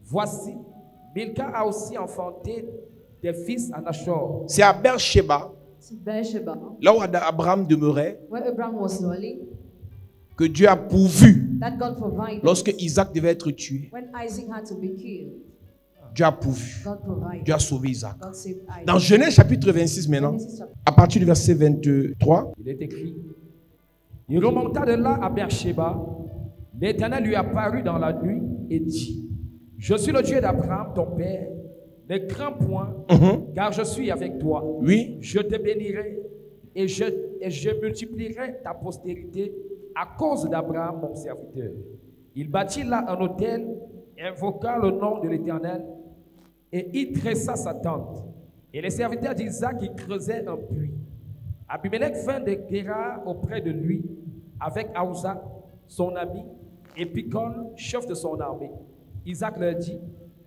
voici, Milca a aussi enfanté des fils à Nachor. C'est à Beersheba, To Beersheba, là où Abraham demeurait, where Abraham was dwelling, que Dieu a pourvu that God provided. lorsque Isaac devait être tué. When Isaac had to be killed, Dieu a pourvu. God provided. Dieu a sauvé Isaac. God saved Isaac. Dans Genèse chapitre 26 maintenant, Genesis chapter- à partir du verset 23, Il est écrit. Il remonta de là à Beersheba. L'Éternel lui apparut dans la nuit et dit, je suis le Dieu d'Abraham, ton père. Ne crains point, car je suis avec toi. oui, Je te bénirai et je multiplierai ta postérité à cause d'Abraham, mon serviteur. Il bâtit là un autel, invoqua le nom de l'Éternel et y tressa sa tente. Et les serviteurs d'Isaac y creusaient un puits. Abimelech vint de Guérar auprès de lui avec Aouza, son ami, et Picol, chef de son armée. Isaac leur dit,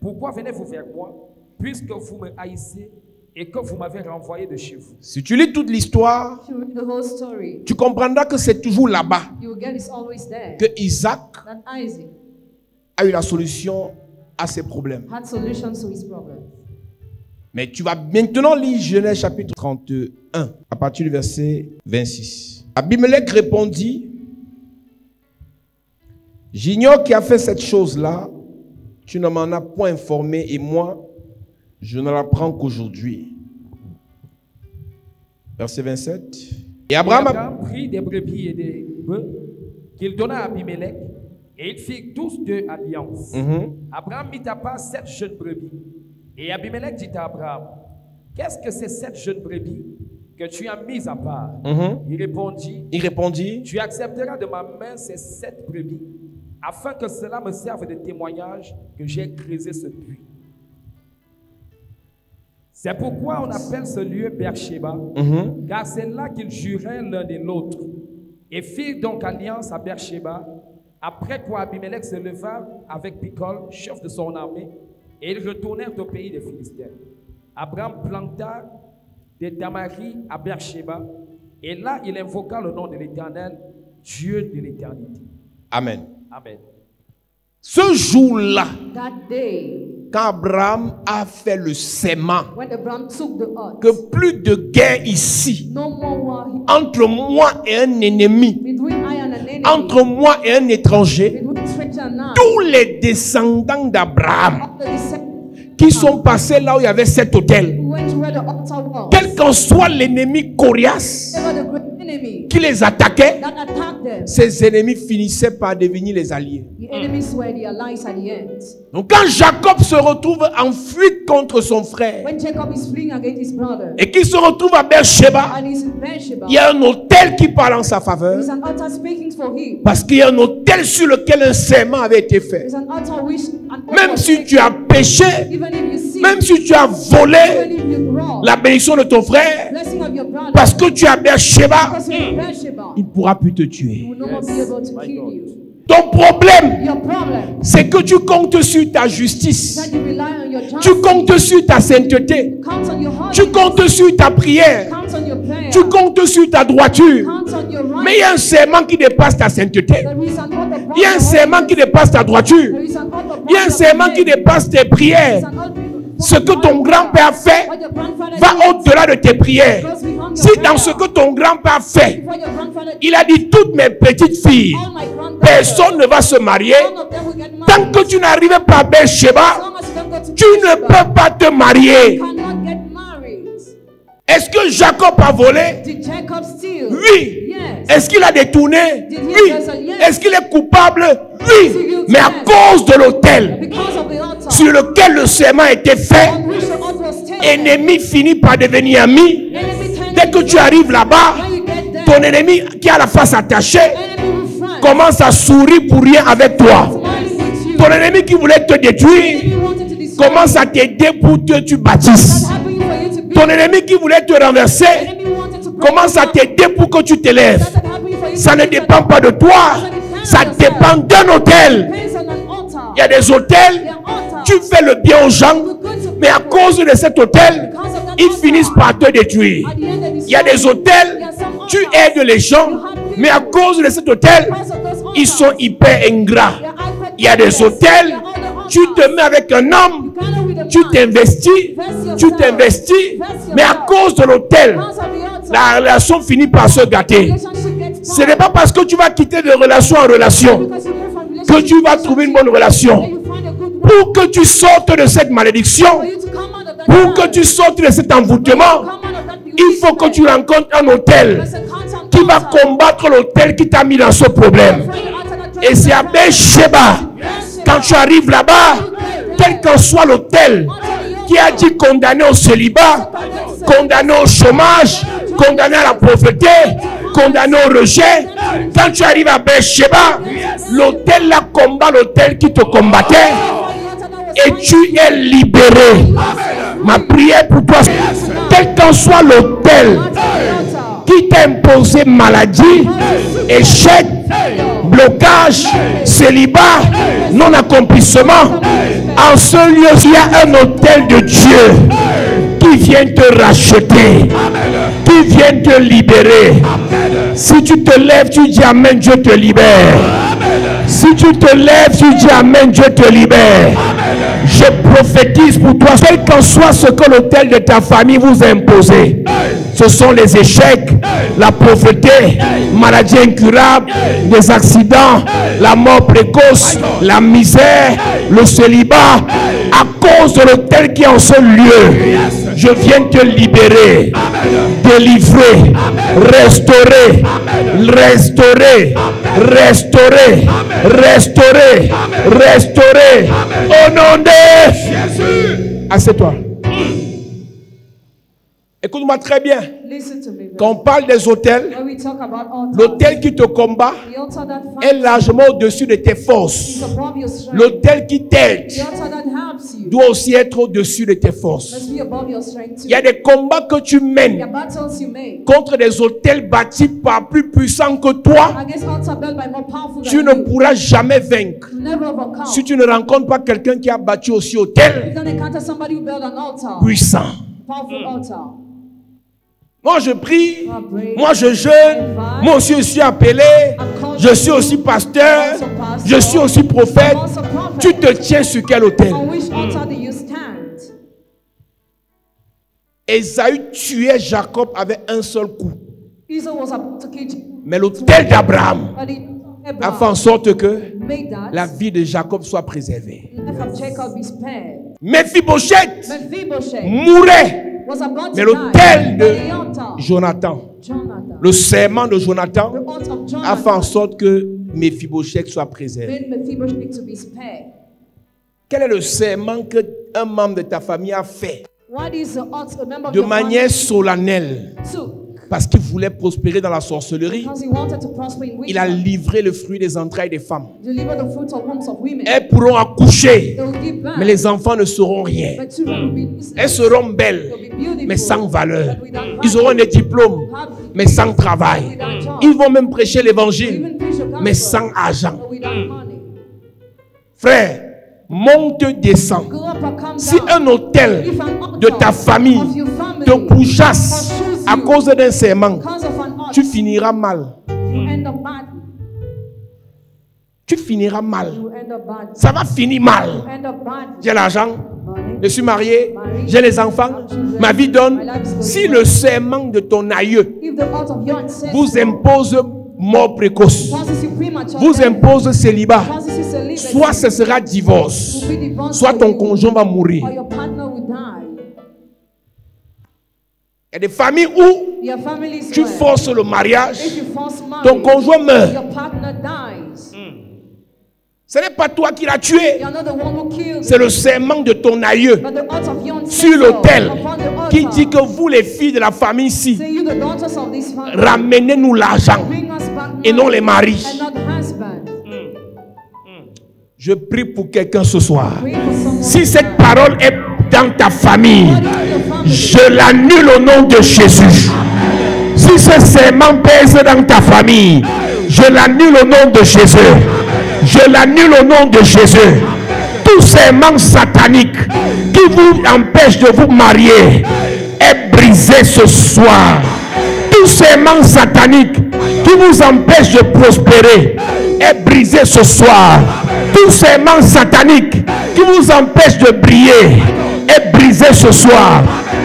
pourquoi venez-vous vers moi, puisque vous me haïssez et que vous m'avez renvoyé de chez vous? si tu lis toute l'histoire, If you read the whole story, tu comprendras que c'est toujours là-bas you will get it's always there. que Isaac That Isaac a eu la solution à ses problèmes. had solutions to his problem. Mais tu vas maintenant lire Genèse chapitre 31, à partir du verset 26. Abimelech répondit, j'ignore qui a fait cette chose-là, tu ne m'en as point informé et moi, je ne l'apprends qu'aujourd'hui. Verset 27. Et Abraham Prit des brebis et des bœufs qu'il donna à Abimelech, et ils firent tous deux alliances. Abraham mit à part 7 jeunes brebis. Et Abimelech dit à Abraham, qu'est-ce que c'est 7 jeunes brebis que tu as mises à part? Il répondit, tu accepteras de ma main ces 7 brebis, afin que cela me serve de témoignage que j'ai creusé ce puits. C'est pourquoi on appelle ce lieu Beersheba, car c'est là qu'ils juraient l'un et l'autre. Et firent donc alliance à Beersheba, après quoi Abimelech se leva avec Picol, chef de son armée, et ils retournèrent au pays des Philistins. Abraham planta des tamaris à Beersheba, et là il invoqua le nom de l'Éternel, Dieu de l'éternité. Amen. Amen. Ce jour-là, That day, quand Abraham a fait le serment when Abraham took the oath, que plus de guerre ici, no more war entre moi et un ennemi, between I and an enemy, entre moi et un étranger, between stranger and I, tous les descendants d'Abraham of the descendants qui sont passés là où il y avait cet autel, who went to where the altar was, quel qu'en soit l'ennemi coriace they were the great enemy qui les attaquait, that attacked them. ces ennemis finissaient par devenir les alliés. The enemies were the allies at the end. Donc quand Jacob se retrouve en fuite contre son frère When Jacob is fleeing against his brother, et qu'il se retrouve à Beersheba, and he's in Beersheba, il y a un autel qui parle en sa faveur there's an altar speaking for him. parce qu'il y a un autel sur lequel un serment avait été fait. There's an altar which an oath Même was si tu taken. as péché, Even if you sin, même si tu as even volé if you wrong, la bénédiction de ton frère, blessing of your brother, parce que tu as Beersheba, because you're in Beersheba, il ne pourra plus te he tuer. will no more be able to kill you. Ton problème, Your problem c'est que tu comptes sur ta justice, is that you rely on your tu justice, comptes sur ta sainteté, count on your tu holiness, comptes sur ta prière, count on your prayer, tu comptes sur ta droiture. count on your right. Mais il y a un serment qui dépasse ta sainteté. There is an oath upon Il y a un your serment qui holiness. dépasse ta droiture. There is an oath upon Il y a un your serment qui faith. dépasse tes There prières. is an oath upon Ce que your ton altar. grand-père fait What your grandfather va did au-delà de tes prières. goes beyond Si your dans prayer. ce que ton grand-père fait, What your grandfather did, il a dit toutes mes petites filles, all my granddaughters, personne ne va se marier none of them will get married. tant que tu n'arrives pas à Beersheba. As long as you don't go to Tu ne Beersheba, peux pas te marier. you cannot get married. Est-ce que Jacob a volé? Did Jacob steal? Oui. Yes. Est-ce qu'il a détourné? Did he Oui. embezzle? Yes. Est-ce qu'il est coupable? Oui. Mais à cause de l'autel Because of the altar sur lequel le serment a été fait, on which the oath was taken, ennemi finit par devenir ami. enemy turned Dès que tu arrives là-bas, when you get there, ton ennemi qui a la face attachée enemy will front, commence à sourire pour rien avec toi. smiling with you. Ton ennemi qui voulait te détruire Enemy wanted to destroy commence you. à t'aider pour que tu bâtisses. That's happening for you to be. Ton ennemi qui voulait te renverser Enemy wanted commence à t'aider pour que tu t'élèves. Ça ne dépend pas de toi. Ça dépend d'un hôtel. Il y a des hôtels, tu fais le bien aux gens, mais à cause de cet hôtel, ils finissent par te détruire. Il y a des hôtels, tu aides les gens, mais à cause de cet hôtel, ils sont hyper ingrats. Il y a des hôtels, tu te mets avec un homme, tu t'investis, mais à cause de l'hôtel, la relation finit par se gâter. Ce n'est pas parce que tu vas quitter de relation en relation que tu vas trouver une bonne relation. Pour que tu sortes de cette malédiction, pour que tu sortes de cet envoûtement, il faut que tu rencontres un hôtel qui va combattre l'hôtel qui t'a mis dans ce problème. Et c'est à Beersheba, quand tu arrives là-bas, quel qu'en soit l'hôtel qui a dit condamné au célibat, condamné au chômage, condamné à la pauvreté, condamné au rejet, quand tu arrives à Beersheba, l'hôtel là combat l'hôtel qui te combattait et tu es libéré. Ma prière pour toi, quel qu'en soit l'hôtel qui t'a imposé maladie, échec, blocage, célibat, non-accomplissement, en ce lieu, il y a un hôtel de Dieu qui vient te racheter, qui vient te libérer. Si tu te lèves, tu dis Amen, Dieu te libère. Si tu te lèves, tu dis Amen, Dieu te libère. Je prophétise pour toi, quel qu'en soit ce que l'hôtel de ta famille vous a imposé. Ce sont les échecs, la pauvreté, maladie incurable, des accidents, la mort précoce, la misère, le célibat. À cause de l'hôtel qui est en ce lieu, je viens te libérer, délivrer, restaurer, restaurer, restaurer, restaurer, restaurer. Au nom de Jésus. Assieds-toi. Écoute-moi très bien. Quand on parle des hôtels, l'hôtel qui te combat est largement au-dessus de tes forces. L'hôtel qui t'aide doit aussi être au-dessus de tes forces. Il y a des combats que tu mènes contre des hôtels bâtis par plus puissants que toi. Tu ne pourras jamais vaincre si tu ne rencontres pas quelqu'un qui a bâti aussi hôtel puissant. Moi je prie, moi je jeûne, moi aussi je suis appelé, je suis aussi pasteur, je suis aussi prophète. Tu te tiens sur quel autel? Ésaü tuait Jacob avec un seul coup. Mais l'autel d'Abraham a fait en sorte que la vie de Jacob soit préservée. Mephibosheth mourait. Mais l'autel de Jonathan, le serment de Jonathan a fait en sorte que Mephibosheth soit préservé. Quel est le serment qu'un membre de ta famille a fait de manière solennelle? Parce qu'il voulait prospérer dans la sorcellerie, il a livré le fruit des entrailles des femmes. Elles pourront accoucher, mais les enfants ne seront rien. Elles seront belles, mais sans valeur. Ils auront des diplômes, mais sans travail. Ils vont même prêcher l'évangile, mais sans argent. Frère, monte, descend. Si un hôtel de ta famille te pourchasse à cause d'un serment, tu finiras mal. Tu finiras mal. Ça va finir mal. J'ai l'argent, je suis marié, j'ai les enfants, ma vie donne. Si le serment de ton aïeux vous impose mort précoce, vous impose célibat, soit ce sera divorce, soit ton conjoint va mourir. Il y a des familles où tu forces le mariage, ton conjoint meurt. Ce n'est pas toi qui l'as tué, c'est le serment de ton aïeux sur l'autel qui dit que vous les filles de la famille ici, ramenez-nous l'argent et non les maris. Je prie pour quelqu'un ce soir. Si cette parole est dans ta famille, je l'annule au nom de Jésus. Si ce serment pèse dans ta famille, je l'annule au nom de Jésus. Je l'annule au nom de Jésus. Tout serment satanique qui vous empêche de vous marier est brisé ce soir. Tout serment satanique qui vous empêche de prospérer est brisé ce soir. Tout serment satanique qui vous empêche de briller est brisé ce soir.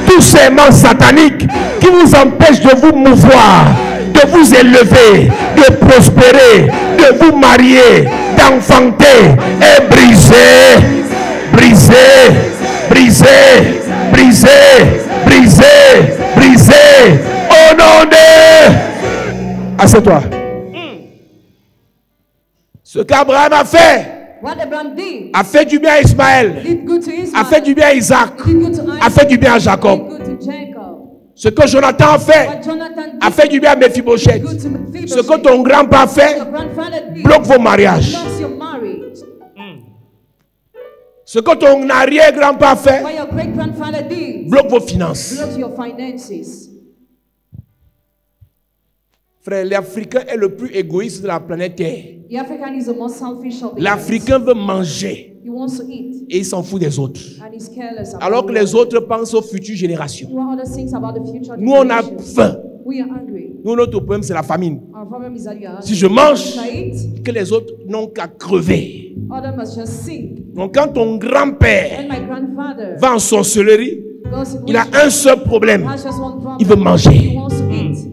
Tout serment satanique qui vous empêche de vous mouvoir, de vous élever, de prospérer, de vous marier, d'enfanter est brisé, brisé, brisé, brisé, brisé, brisé. Au nom de... Assieds-toi. Ce qu'Abraham a fait, What Abraham did, a fait du bien à Ismaël, did good to Ismael, a fait du bien à Isaac, did good to Isaac, a fait du bien à Jacob. did good to Jacob. Ce que Jonathan a fait, What Jonathan did, a fait du bien à Mephibosheth. good to Mephibosheth. Ce que ton grand-père a fait, Your grandfather did, bloque vos mariages. blocks your marriage. Ce que ton arrière-grand-père a fait, What your great-grandfather did, bloque vos finances. blocks your finances. Frère, l'Africain est le plus égoïste de la planète Terre. The African is the most selfish of the L'Africain veut manger He wants to eat, et il s'en fout des autres. and he's careless about Alors que the les world. autres pensent aux futures générations. What other things about the future Nous, on a generations? faim. We are hungry. Nous, notre problème, c'est la famine. Our problem is that you are hungry. Si je mange, If I eat, que les autres n'ont qu'à crever. others must just sink. Donc, quand ton grand-père When my grandfather va en sorcellerie, goes in il a witchcraft, un seul problème. has just one problem. Il veut manger. He wants to eat.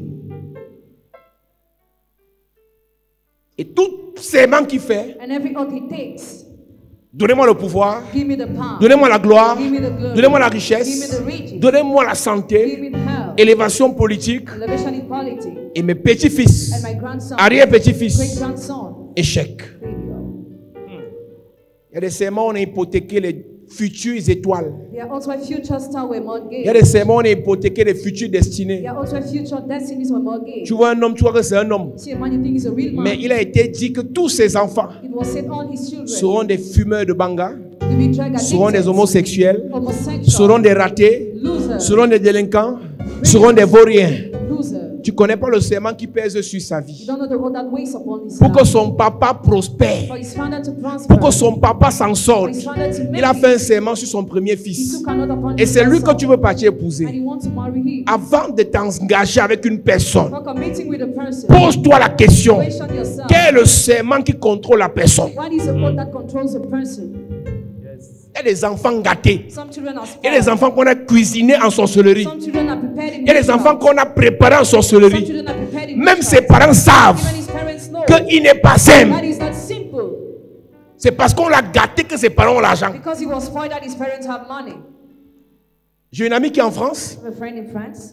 Et tout serment qu'il fait, And every oath he takes, donnez-moi le pouvoir, give me the power, donnez-moi la gloire, give me the glory, donnez-moi la give me richesse, the riches, donnez-moi la give santé, me the health, élévation politique, elevation in politics, et mes petits-fils, and my grandson, arrière-petits-fils, great-grandson, échec. failure. Il y a des serments où on a hypothéqué les futures étoiles. There are also future stars were Il y a mortgaged. des serments où on a hypothéqué les futures destinées. There are also future destinies were mortgaged. Tu vois un homme, tu vois que c'est un homme. See a man, you think he's a real man. Mais il a été dit que tous ses enfants It was said all his children seront des fumeurs de banga, will be drug seront des addicted, homosexuels, homosexual, seront des ratés, losers, seront des délinquants, seront des vauriens. losers. Tu ne connais pas le serment qui pèse sur sa You vie. don't know the road that weighs upon his Pour que life. son papa prospère, For his father to prosper, pour que son papa s'en for sorte, his father to make il a it, fait un serment sur son premier he fils. took another upon Et his c'est lui que grandson, tu veux partir and épouser. he wants to marry him. Avant de t'engager avec une personne, For committing with a person, pose-toi la question. question yourself. Quel est le serment qui contrôle la personne? What is the oath that controls a person? Il y a des enfants gâtés. Some children are Il y a des spoiled. enfants qu'on a cuisinés en sorcellerie. Some children are prepared in Il y a des witchcraft. enfants qu'on a préparés en Some sorcellerie. children are prepared in Même ses witchcraft. parents savent Even his parents know qu'il n'est pas sain. that is not simple. C'est parce qu'on l'a gâté que ses parents ont l'argent. Because he was spoiled that his parents have money. J'ai une amie qui est en France. I have a friend in France.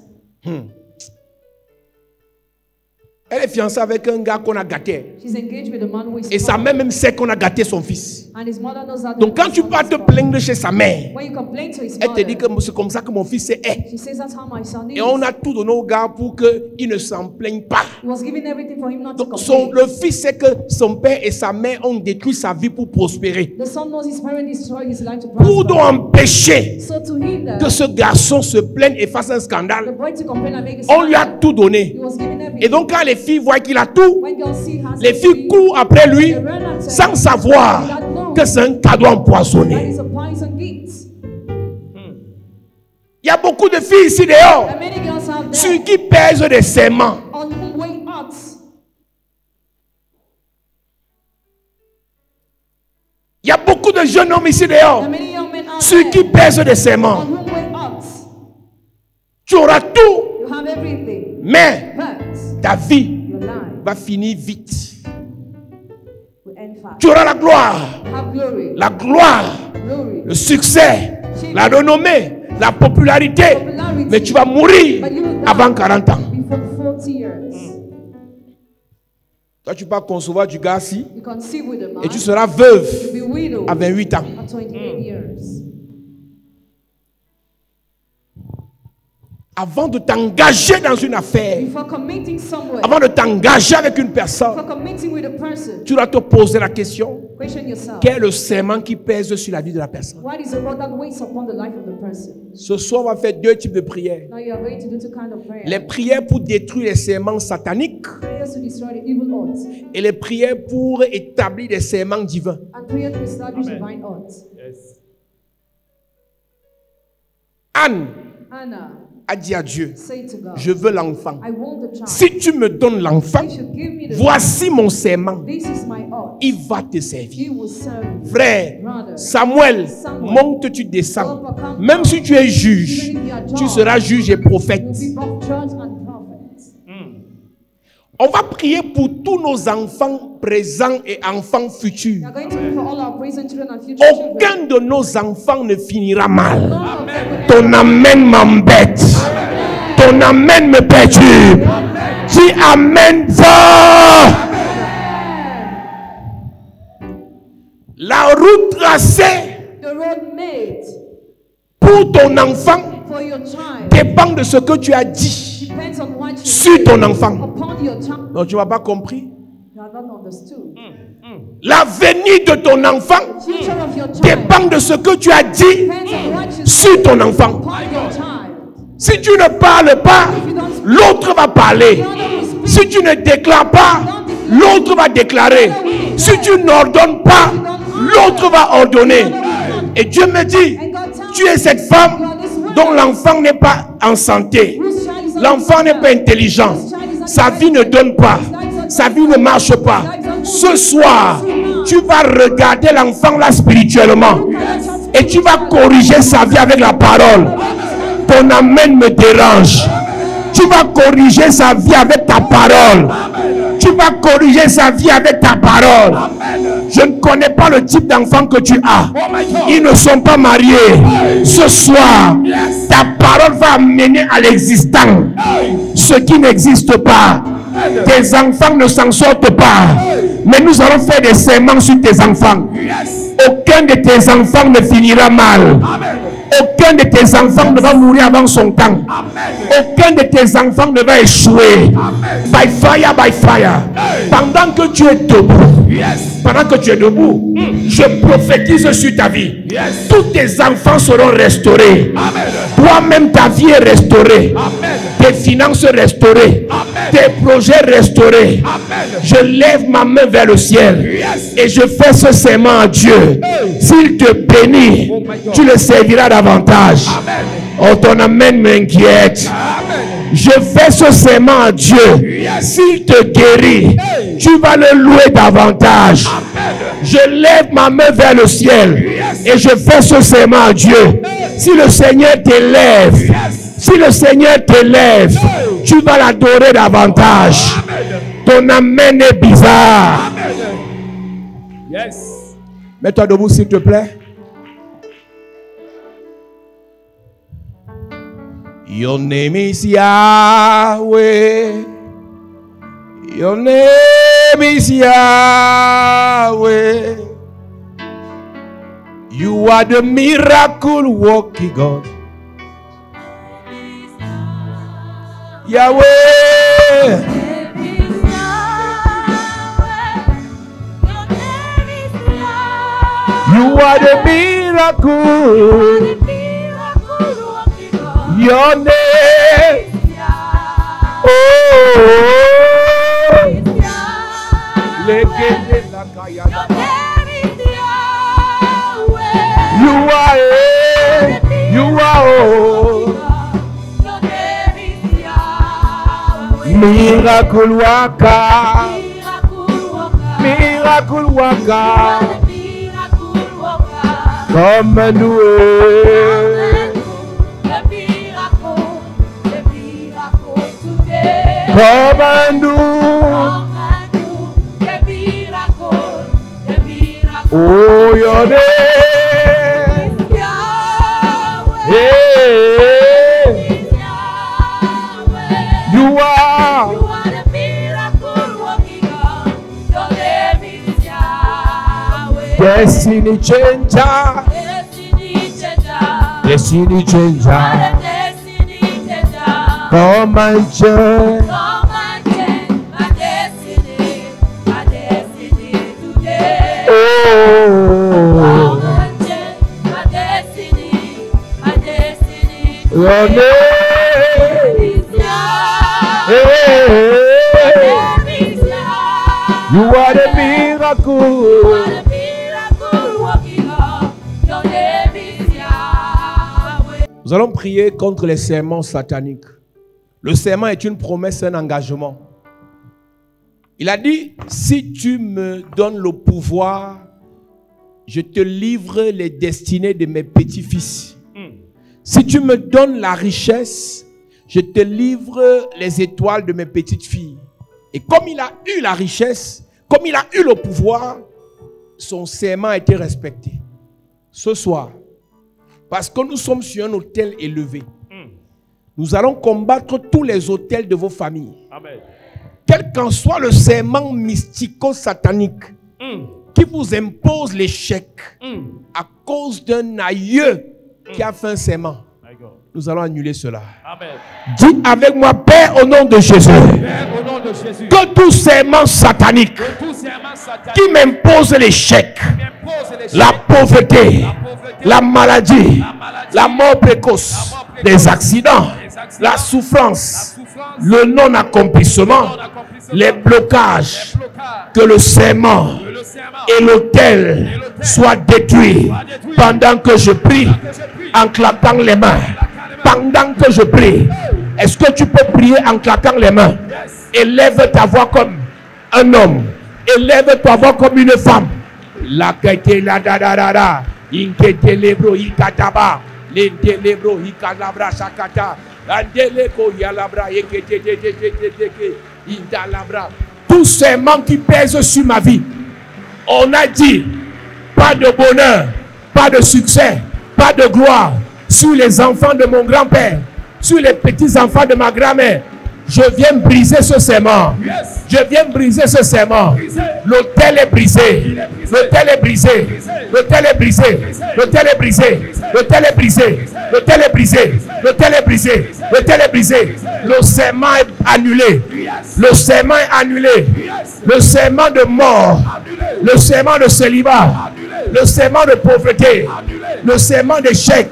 Elle est fiancée avec un gars qu'on a gâté. She's engaged with a man who is Et sa spoiled. mère même sait qu'on a gâté son fils. And his mother knows that. Donc quand tu pars te plaindre chez sa mère, When you complain to his elle te mother, dit que c'est comme ça que mon fils est. she says that's how my son is. Et on a tout donné au gars pour qu'il ne s'en plaigne pas. He was giving everything for him not to Donc complain. le fils sait que son père et sa mère ont détruit sa vie pour prospérer. The son knows his parents destroyed his life to Pour donc prosper. empêcher So to hinder que ce garçon se plaigne et fasse un the scandale, boy to complain and make a on lui a scandal, tout donné. he was giving everything. Et donc quand les filles voient qu'il a tout, When girls see has les filles everything, courent après lui they run after sans him savoir without knowing que c'est un cadeau that empoisonné. is a poison gift. Il y a beaucoup de filles ici dehors And many girls out there sur qui pèsent des serments. on whom weigh odds. Il y a beaucoup de jeunes hommes ici There dehors are many young men out sur qui there pèsent des on serments. whom weigh odds. Tu auras tout, You have everything, mais but ta vie your life va finir vite. will end fast. Tu auras la gloire, Have glory, glory, le succès, la renommée, la popularité, mais tu vas mourir avant 40 ans. before 40 years. Toi, tu vas concevoir du gars ici You conceive with a man, et tu seras veuve you'll be widowed à 28 ans. at 28 years. Avant de t'engager dans une affaire, Before committing somewhere, avant de t'engager avec une personne, before committing with a person, tu dois te poser la question, question yourself. quel est le serment qui pèse sur la vie de la personne? What is the road that weighs upon the life of the person? person. Ce soir, on va faire deux types de prières. Now you are going to do two kinds of prayer. Les prières pour détruire les serments sataniques Prayers to destroy the evil odds. et les prières pour établir des serments divins. And prayer to establish Amen. divine odds. Yes. Anne Anna, a dit à Dieu, say to God, je veux l'enfant. I want the child. Si tu me donnes l'enfant, If you give me the voici mon serment. this is my odd. Il va te He servir. will serve you. Frère, Brother, Samuel, monte, tu descends. Même si tu es juge, tu seras juge et prophète. you'll be both judge and prophet. On va prier pour tous nos enfants présents et enfants We futurs. are going to pray for all our present children and future children. Aucun de nos enfants ne finira mal. None of them will Ton amen m'embête. Ton amen me perturbe. Dis amen fort. La route tracée The road made pour ton enfant for your child dépend de ce que tu as dit depends on what you sur say ton enfant. upon your child. Non, tu n'as pas compris. You are not understood. L'avenir de ton enfant Future of your child dépend de ce que tu as dit depends on what you say sur ton enfant. upon your child. Si tu ne parles pas, l'autre va parler. Si tu ne déclares pas, l'autre va déclarer. Si tu n'ordonnes pas, l'autre va ordonner. Et Dieu me dit, tu es cette femme dont l'enfant n'est pas en santé. Whose child is not L'enfant n'est pas intelligent. Sa vie ne donne pas. Sa vie ne marche pas. Ce soir, tu vas regarder l'enfant là spirituellement. Et tu vas corriger sa vie avec la parole. Ton amen me dérange. Tu vas corriger sa vie avec ta parole. Tu vas corriger sa vie avec ta parole. Je ne connais pas le type d'enfant que tu as. Ils ne sont pas mariés. Ce soir, ta parole va amener à l'existant ce qui n'existe pas. Tes enfants ne s'en sortent pas. Mais nous allons faire des serments sur tes enfants. Aucun de tes enfants ne finira mal. Aucun de tes enfants ne va mourir avant son temps. Aucun de tes enfants ne va échouer. By fire, by fire. Pendant que tu es debout, pendant que tu es debout, je prophétise sur ta vie. Tous tes enfants seront restaurés. Toi-même, ta vie est restaurée. Tes finances restaurées. Tes projets restaurés. Je lève ma main vers le ciel et je fais ce serment à Dieu. S'il te bénit, tu le serviras davantage. Oh, ton amen m'inquiète. Je fais ce serment à Dieu. S'il te guérit, tu vas le louer davantage. Je lève ma main vers le ciel et je fais ce serment à Dieu. Si le Seigneur t'élève, si le Seigneur t'élève, tu vas l'adorer davantage. Ton amen est bizarre. Yes. Mets-toi debout, s'il te plaît. Your name is Yahweh. Your name is Yahweh. You are the miracle working God. Yahweh. You are the miracle. Your name. Oh. You are it. You are all. Miracle worker. Miracle worker. Come and do it. Come and do. Oh, your name. Hey. You are. Destiny changer. Destiny changer. Come and change. Oh. Your name. You are the miracle. Nous allons prier contre les serments sataniques. Le serment est une promesse, un engagement. Il a dit, si tu me donnes le pouvoir, je te livre les destinées de mes petits-fils. Si tu me donnes la richesse, je te livre les étoiles de mes petites filles. Et comme il a eu la richesse, comme il a eu le pouvoir, son serment a été respecté. Ce soir, parce que nous sommes sur un autel élevé, nous allons combattre tous les autels de vos familles. Amen. Quel qu'en soit le serment mystico-satanique qui vous impose l'échec à cause d'un aïeux qui a fait un serment, nous allons annuler cela. Amen. Dis avec moi, Père, au nom de Jésus, Père, au nom de Jésus, que tout serment satanique qui m'impose l'échec, la pauvreté, la maladie, la mort précoce, les accidents, la souffrance, le non-accomplissement, les blocages, que le serment et l'autel soient détruits pendant que je prie, en claquant les mains. Pendant que je prie, est-ce que tu peux prier en claquant les mains? Élève ta voix comme un homme. Élève ta voix comme une femme. La kete la da da da da. Inkete lebro ikataba. Lente lebro ikalabra sakata. Andeleko yalabra ekete te indalabra. Tous ces manques qui pèsent sur ma vie. On a dit pas de bonheur, pas de succès, pas de gloire. Sur les enfants de mon grand-père, sur les petits-enfants de ma grand-mère, je viens briser ce serment. Je viens briser ce serment. L'autel est brisé. L'autel est brisé. L'autel est brisé. L'autel est brisé. L'autel est brisé. L'autel est brisé. L'autel est brisé. L'autel est brisé. Le serment est annulé. Le serment est annulé. Le serment de mort. Le serment de célibat. Le serment de pauvreté. Le serment d'échec.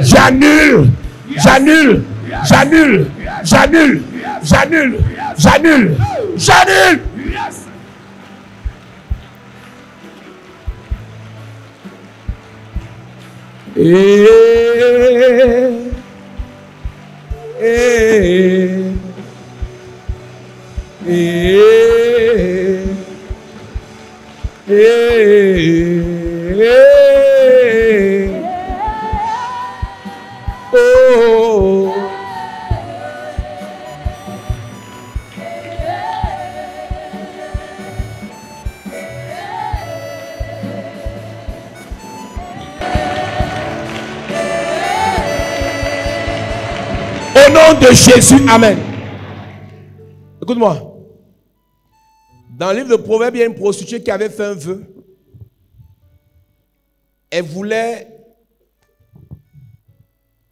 J'annule, j'annule, j'annule, j'annule, j'annule, j'annule, j'annule. Oh. Au nom de Jésus, amen. Écoute-moi. Dans le livre de Proverbes, il y a une prostituée qui avait fait un vœu. Elle voulait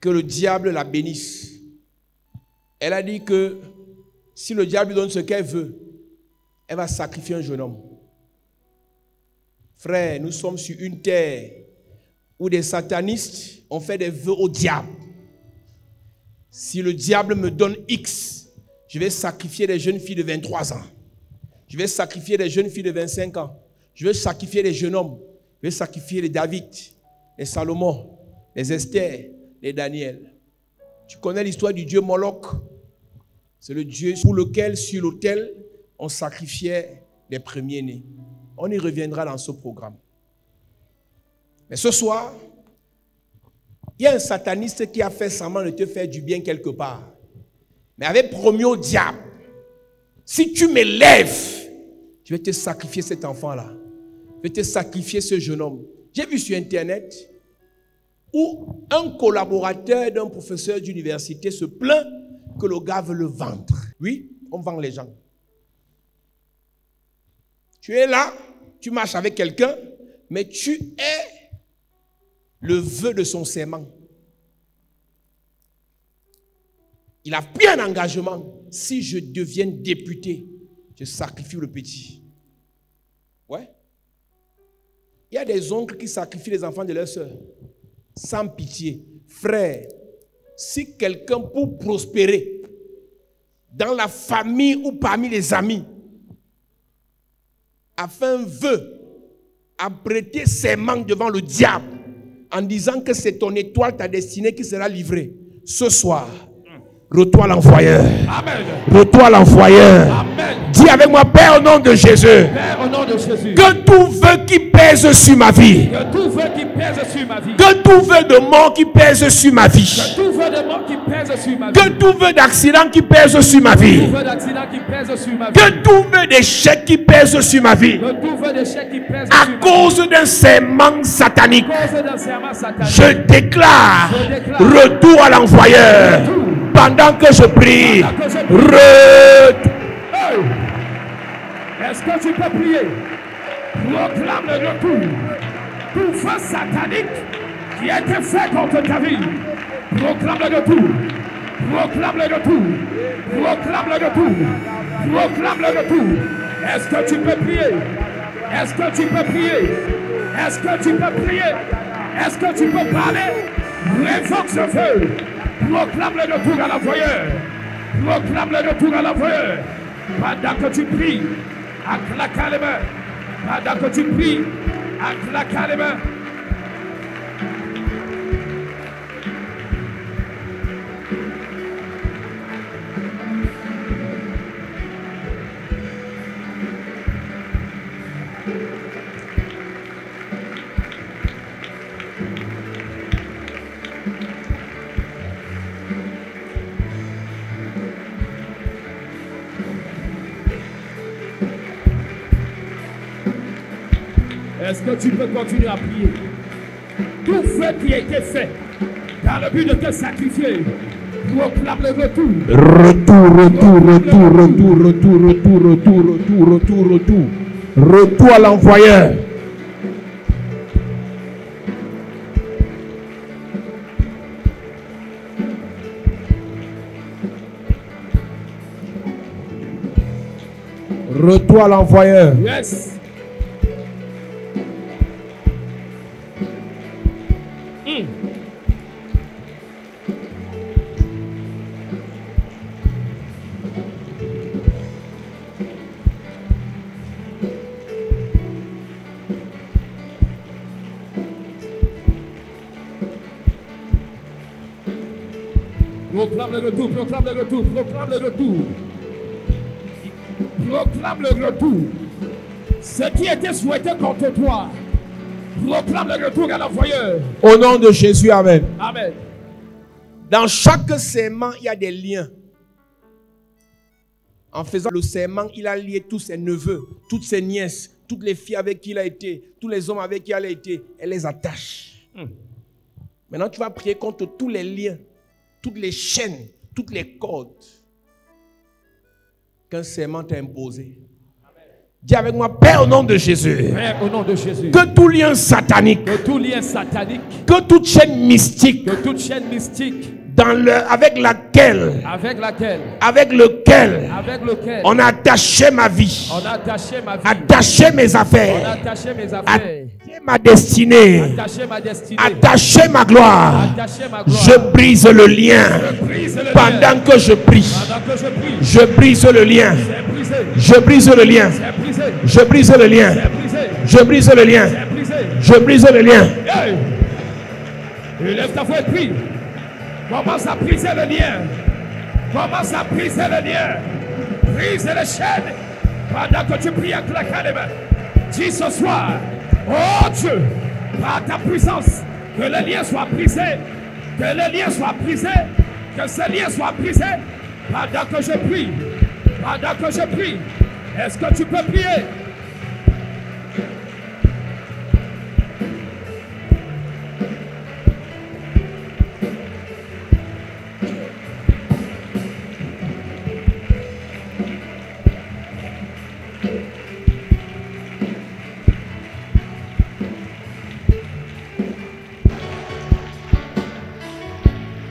que le diable la bénisse. Elle a dit que si le diable lui donne ce qu'elle veut, elle va sacrifier un jeune homme. Frère, nous sommes sur une terre où des satanistes ont fait des vœux au diable. Si le diable me donne X, je vais sacrifier des jeunes filles de 23 ans. Je vais sacrifier des jeunes filles de 25 ans. Je vais sacrifier des jeunes hommes. Je vais sacrifier les David, les Salomon, les Esther, les Daniel. Tu connais l'histoire du dieu Moloch? C'est le dieu pour lequel, sur l'autel, on sacrifiait les premiers-nés. On y reviendra dans ce programme. Mais ce soir, il y a un sataniste qui a fait semblant de te faire du bien quelque part. Mais avait promis au diable, si tu m'élèves, je vais te sacrifier cet enfant-là. Je vais te sacrifier ce jeune homme. J'ai vu sur Internet où un collaborateur d'un professeur d'université se plaint que le gars veut le vendre. Oui, on vend les gens. Tu es là, tu marches avec quelqu'un, mais tu es le vœu de son serment. Il a pris un engagement. Si je deviens député, je sacrifie le petit. Ouais. Il y a des oncles qui sacrifient les enfants de leurs sœurs. Sans pitié. Frère, Si quelqu'un pour prospérer dans la famille ou parmi les amis a fait un vœu, a prêté serment devant le diable en disant que c'est ton étoile, ta destinée qui sera livrée, ce soir, retourne à l'envoyeur. Amen. Retourne à l'envoyeur. Amen. Dis avec moi, Père, au nom de Jésus, Père, au nom de Jésus, que tout vœu qui pèse sur ma vie, que tout vœu qui pèse sur ma vie, que tout vœu de mort qui pèse sur ma vie, que tout vœu de mort qui pèse sur ma vie, que tout vœu d'accident qui pèse sur ma vie, tout vœu d'accident qui pèse sur ma vie, que tout vœu d'échec qui pèse sur ma vie, que tout vœu d'échec qui pèse à sur ma vie, cause d'un serment satanique, à cause d'un serment satanique, je déclare retour à l'envoyeur. Pendant que je prie, Hey! Est-ce que tu peux prier? Proclame le retour. Tout feu satanique qui a été fait contre ta vie. Proclame le retour. Proclame le retour. Proclame le retour. Proclame le retour. Est-ce que tu peux prier? Est-ce que tu peux prier? Est-ce que tu peux prier? Est-ce que tu peux parler? Révoque ce feu. Proclame le retour à l'envoyeur. Proclame le retour à l'envoyeur. Pendant que tu pries, à claquer les mains. Pendant que tu pries, à claquer les mains. Est-ce que tu peux continuer à prier? Tout feu qui a été fait dans le but de te sacrifier, proclame le retour. Retour à l'envoyeur. Retour à l'envoyeur. Yes. Proclame le retour, proclame le retour, proclame le retour. Proclame le retour. Ce qui était souhaité contre toi, proclame le retour à l'envoyeur. Au nom de Jésus, amen. Amen. Dans chaque serment, il y a des liens. En faisant le serment, il a lié tous ses neveux, toutes ses nièces, toutes les filles avec qui il a été, tous les hommes avec qui il a été. Elle les attache. Maintenant, tu vas prier contre tous les liens, toutes les chaînes, toutes les cordes qu'un serment t'a imposé. Dis avec moi, Père, au nom de Jésus. Père, au nom de Jésus. Que tout lien satanique, Que tout lien satanique, que toute chaîne mystique, que toute chaîne mystique, avec lequel avec lequel on a attaché ma vie, on a attaché ma vie, attaché mes affaires, on a attaché mes affaires, attaché ma destinée, attaché ma destinée, attaché ma gloire. attaché ma gloire. Je brise le lien. Je brise le lien. Pendant que je prie, Pendant que je prie, je brise le lien. c'est brisé, Je brise le lien. c'est brisé, Je brise le lien. c'est brisé, Je brise le lien. c'est brisé. Je brise le lien. Hey! Lève ta voix et prie. Commence à briser le lien. Commence à briser le lien. Brise les chaînes. Pendant que tu pries à claquer les mains. Dis ce soir, oh Dieu, par ta puissance, que le lien soit brisé. Que le lien soit brisé. Que ce lien soit brisé. Pendant que je prie. Pendant que je prie. Est-ce que tu peux prier?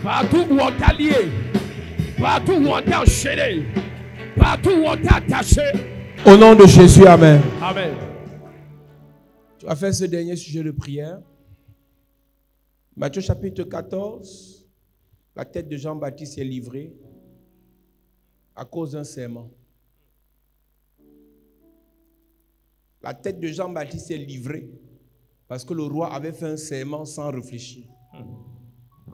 Partout où on t'a lié, partout où on t'a enchaîné, partout où on t'a attaché. Au nom de Jésus, amen. Amen. Tu vas faire ce dernier sujet de prière. Matthieu chapitre 14, La tête de Jean-Baptiste est livrée à cause d'un serment. La tête de Jean-Baptiste est livrée parce que le roi avait fait un serment sans réfléchir.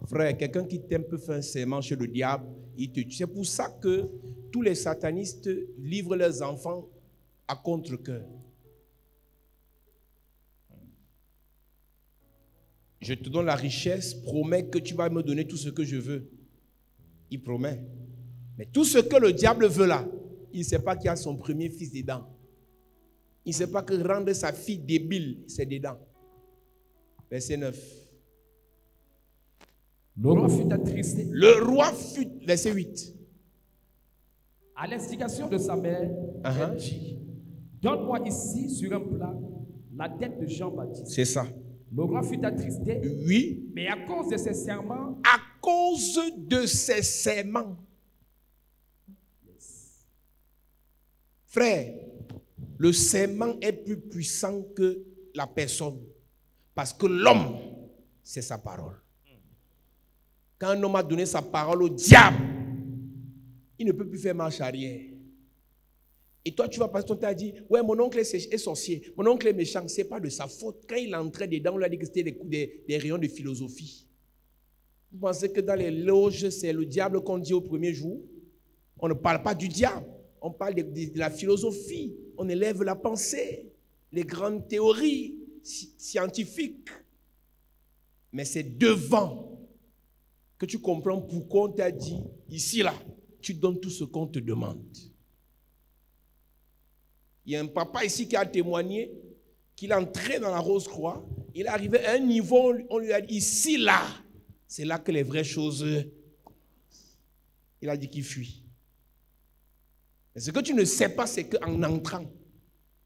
Frère, quelqu'un qui t'aime peut faire un serment chez le diable, il te tue. C'est pour ça que tous les satanistes livrent leurs enfants à contre-cœur. Je te donne la richesse, promets que tu vas me donner tout ce que je veux. Il promet. Mais tout ce que le diable veut là, il ne sait pas qu'il y a son premier fils dedans. Il ne sait pas que rendre sa fille débile, c'est dedans. Verset 9. Le roi fut attristé. Le roi fut, verset 8. À l'instigation de sa mère, elle dit, donne-moi ici sur un plat la tête de Jean-Baptiste. C'est ça. Le roi fut attristé. Oui. Mais à cause de ses serments. À cause de ses serments. Frère, le serment est plus puissant que la personne. Parce que l'homme, c'est sa parole. Quand un homme a donné sa parole au diable, il ne peut plus faire marche arrière. Et toi, tu vas passer ton temps à dire, ouais, mon oncle est sorcier, mon oncle est méchant. Ce n'est pas de sa faute. Quand il entrait dedans, on lui a dit que c'était des rayons de philosophie. Vous pensez que dans les loges, c'est le diable qu'on dit au premier jour? On ne parle pas du diable. On parle de la philosophie. On élève la pensée, les grandes théories scientifiques. Mais c'est devant que tu comprends pourquoi on t'a dit, ici, là, tu donnes tout ce qu'on te demande. Il y a un papa ici qui a témoigné qu'il entrait dans la Rose-Croix. Il est arrivé à un niveau, on lui a dit, ici, là, c'est là que les vraies choses commencent. Il a dit qu'il fuit. Mais ce que tu ne sais pas, c'est qu'en entrant,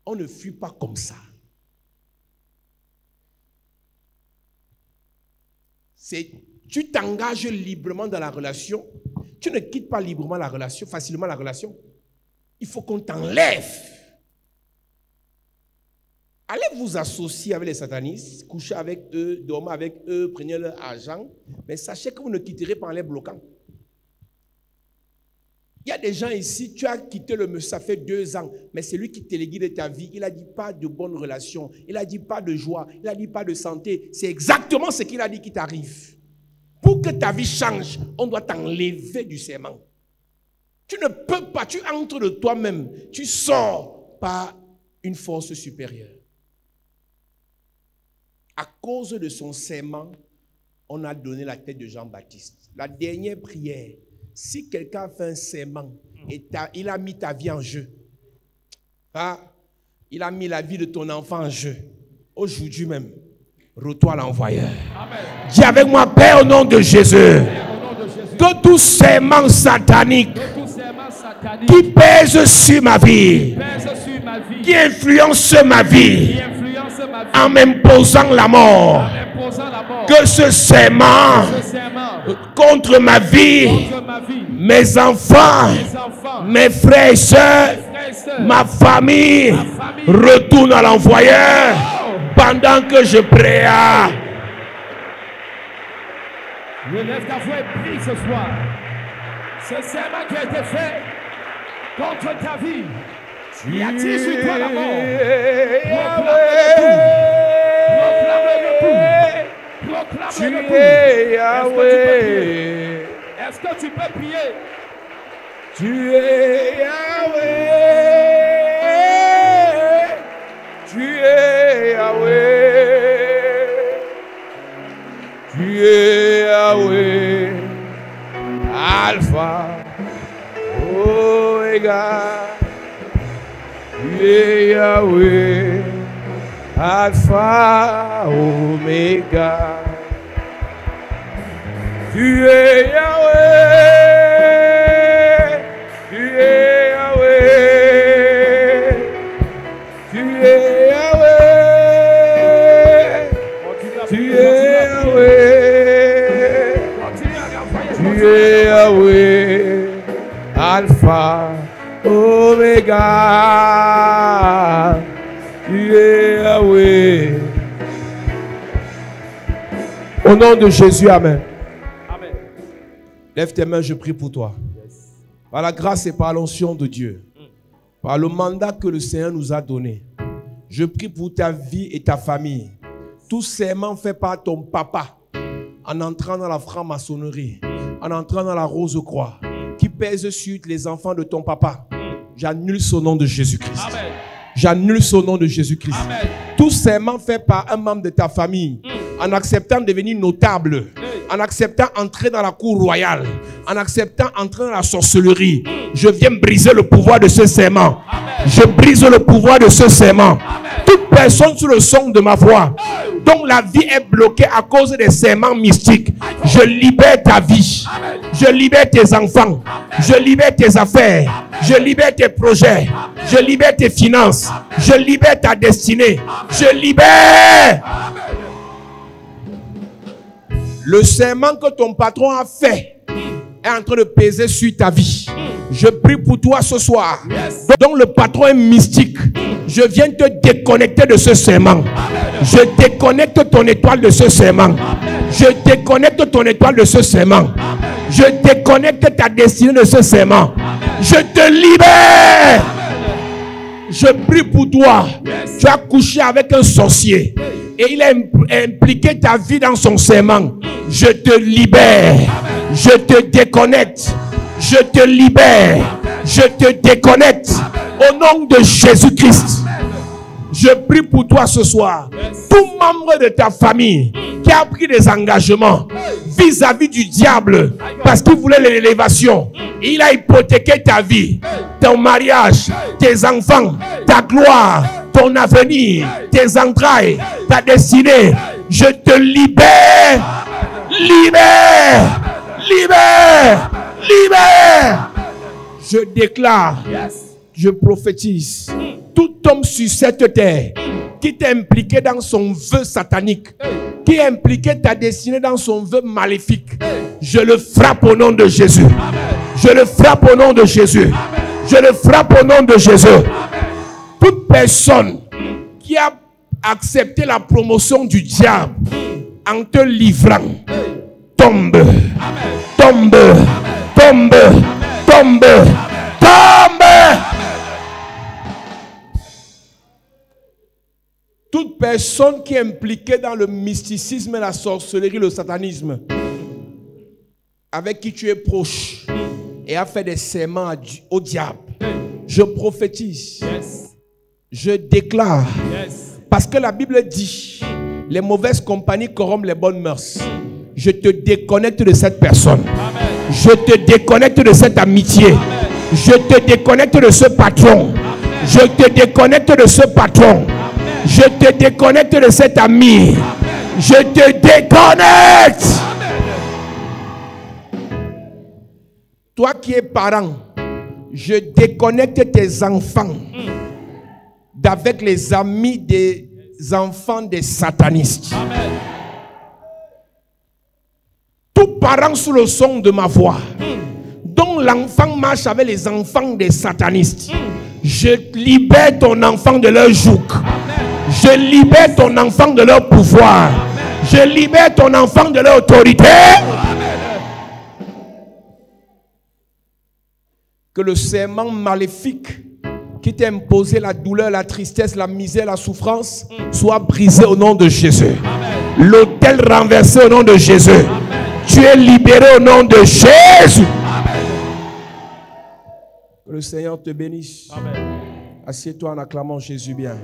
on ne fuit pas comme ça. Tu t'engages librement dans la relation. Tu ne quittes pas librement la relation, facilement la relation. Il faut qu'on t'enlève. Allez vous associer avec les satanistes, coucher avec eux, dormir avec eux, prenez leur argent, mais sachez que vous ne quitterez pas en les bloquant. Il y a des gens ici, tu as quitté le monsieur, ça fait 2 ans, mais c'est lui qui téléguide ta vie. Il n'a dit pas de bonnes relations, il n'a dit pas de joie, il n'a dit pas de santé. C'est exactement ce qu'il a dit qui t'arrive. Pour que ta vie change, on doit t'enlever du serment. Tu ne peux pas, tu entres de toi-même, tu sors par une force supérieure. À cause de son serment, on a donné la tête de Jean-Baptiste. La dernière prière, si quelqu'un fait un serment et il a mis ta vie en jeu, il a mis la vie de ton enfant en jeu, aujourd'hui même, retourne à l'envoyeur. Dis avec moi, Père, au nom de Jésus, que tout serment satanique qui pèse sur ma vie, qui influence ma vie, en m'imposant la mort, que ce serment contre ma vie, mes enfants, mes frères et sœurs, ma famille, retourne à l'envoyeur pendant que je prie. Relève ta voix et prie ce soir. Ce serment qui a été fait contre ta vie, il attire sur toi la mort. Proclame le retour. Est-ce que tu peux prier? Tu es Yahweh. Tu es Yahweh. Tu es Yahweh. Alpha, Omega. Tu es Yahweh. Alpha, Omega. Tu es Yahweh. Tu es Yahweh. Tu es Yahweh. Tu es Yahweh. Tu es Yahweh. Alpha, Omega. Tu es Yahweh. Au nom de Jésus, amen. Lève tes mains, je prie pour toi. Par la grâce et par l'onction de Dieu, par le mandat que le Seigneur nous a donné, je prie pour ta vie et ta famille. Tout serment fait par ton papa en entrant dans la franc-maçonnerie, en entrant dans la rose-croix, qui pèse sur les enfants de ton papa. J'annule son nom de Jésus-Christ. J'annule son nom de Jésus-Christ. Tout serment fait par un membre de ta famille, en acceptant de devenir notable, en acceptant d'entrer dans la cour royale, en acceptant d'entrer dans la sorcellerie, je viens briser le pouvoir de ce serment. Je brise le pouvoir de ce serment. Toute personne sous le son de ma voix, dont la vie est bloquée à cause des serments mystiques, je libère ta vie. Je libère tes enfants. Je libère tes affaires. Je libère tes projets. Je libère tes finances. Je libère ta destinée. Je libère. Le serment que ton patron a fait est en train de peser sur ta vie. Je prie pour toi ce soir. Donc le patron est mystique. Je viens te déconnecter de ce serment. Je déconnecte ton étoile de ce serment. Je déconnecte ton étoile de ce serment. Je déconnecte ta destinée de ce serment. Je te libère. Je prie pour toi. Tu as couché avec un sorcier et il a impliqué ta vie dans son serment. Je te libère. Je te déconnecte. Je te libère. Je te déconnecte. Au nom de Jésus-Christ. Je prie pour toi ce soir. Tout membre de ta famille qui a pris des engagements vis-à-vis du diable parce qu'il voulait l'élévation. Il a hypothéqué ta vie, ton mariage, tes enfants, ta gloire, ton avenir, tes entrailles, ta destinée. Je te libère. Libère. Libère. Libère. Je déclare. Je prophétise. Tout homme sur cette terre qui t'est impliqué dans son vœu satanique, qui a impliqué ta destinée dans son vœu maléfique, je le frappe au nom de Jésus. Je le frappe au nom de Jésus. Je le frappe au nom de Jésus. Toute personne qui a accepté la promotion du diable en te livrant, tombe, tombe, tombe, tombe, tombe. Toute personne qui est impliquée dans le mysticisme, la sorcellerie, le satanisme, avec qui tu es proche et a fait des serments au diable, je prophétise, je déclare, parce que la Bible dit, les mauvaises compagnies corrompent les bonnes mœurs. Je te déconnecte de cette personne. Je te déconnecte de cette amitié. Je te déconnecte de ce patron. Je te déconnecte de ce patron. Je te déconnecte de cet ami. Je te déconnecte. Toi qui es parent, je déconnecte tes enfants d'avec les amis des enfants des satanistes. Tout parent sous le son de ma voix, dont l'enfant marche avec les enfants des satanistes, je libère ton enfant de leur joug. Je libère ton enfant de leur pouvoir. Je libère ton enfant de leur autorité. Que le serment maléfique qui t'a imposé la douleur, la tristesse, la misère, la souffrance soit brisé au nom de Jésus. L'autel renversé au nom de Jésus. Tu es libéré au nom de Jésus. Que le Seigneur te bénisse. Assieds-toi en acclamant Jésus bien.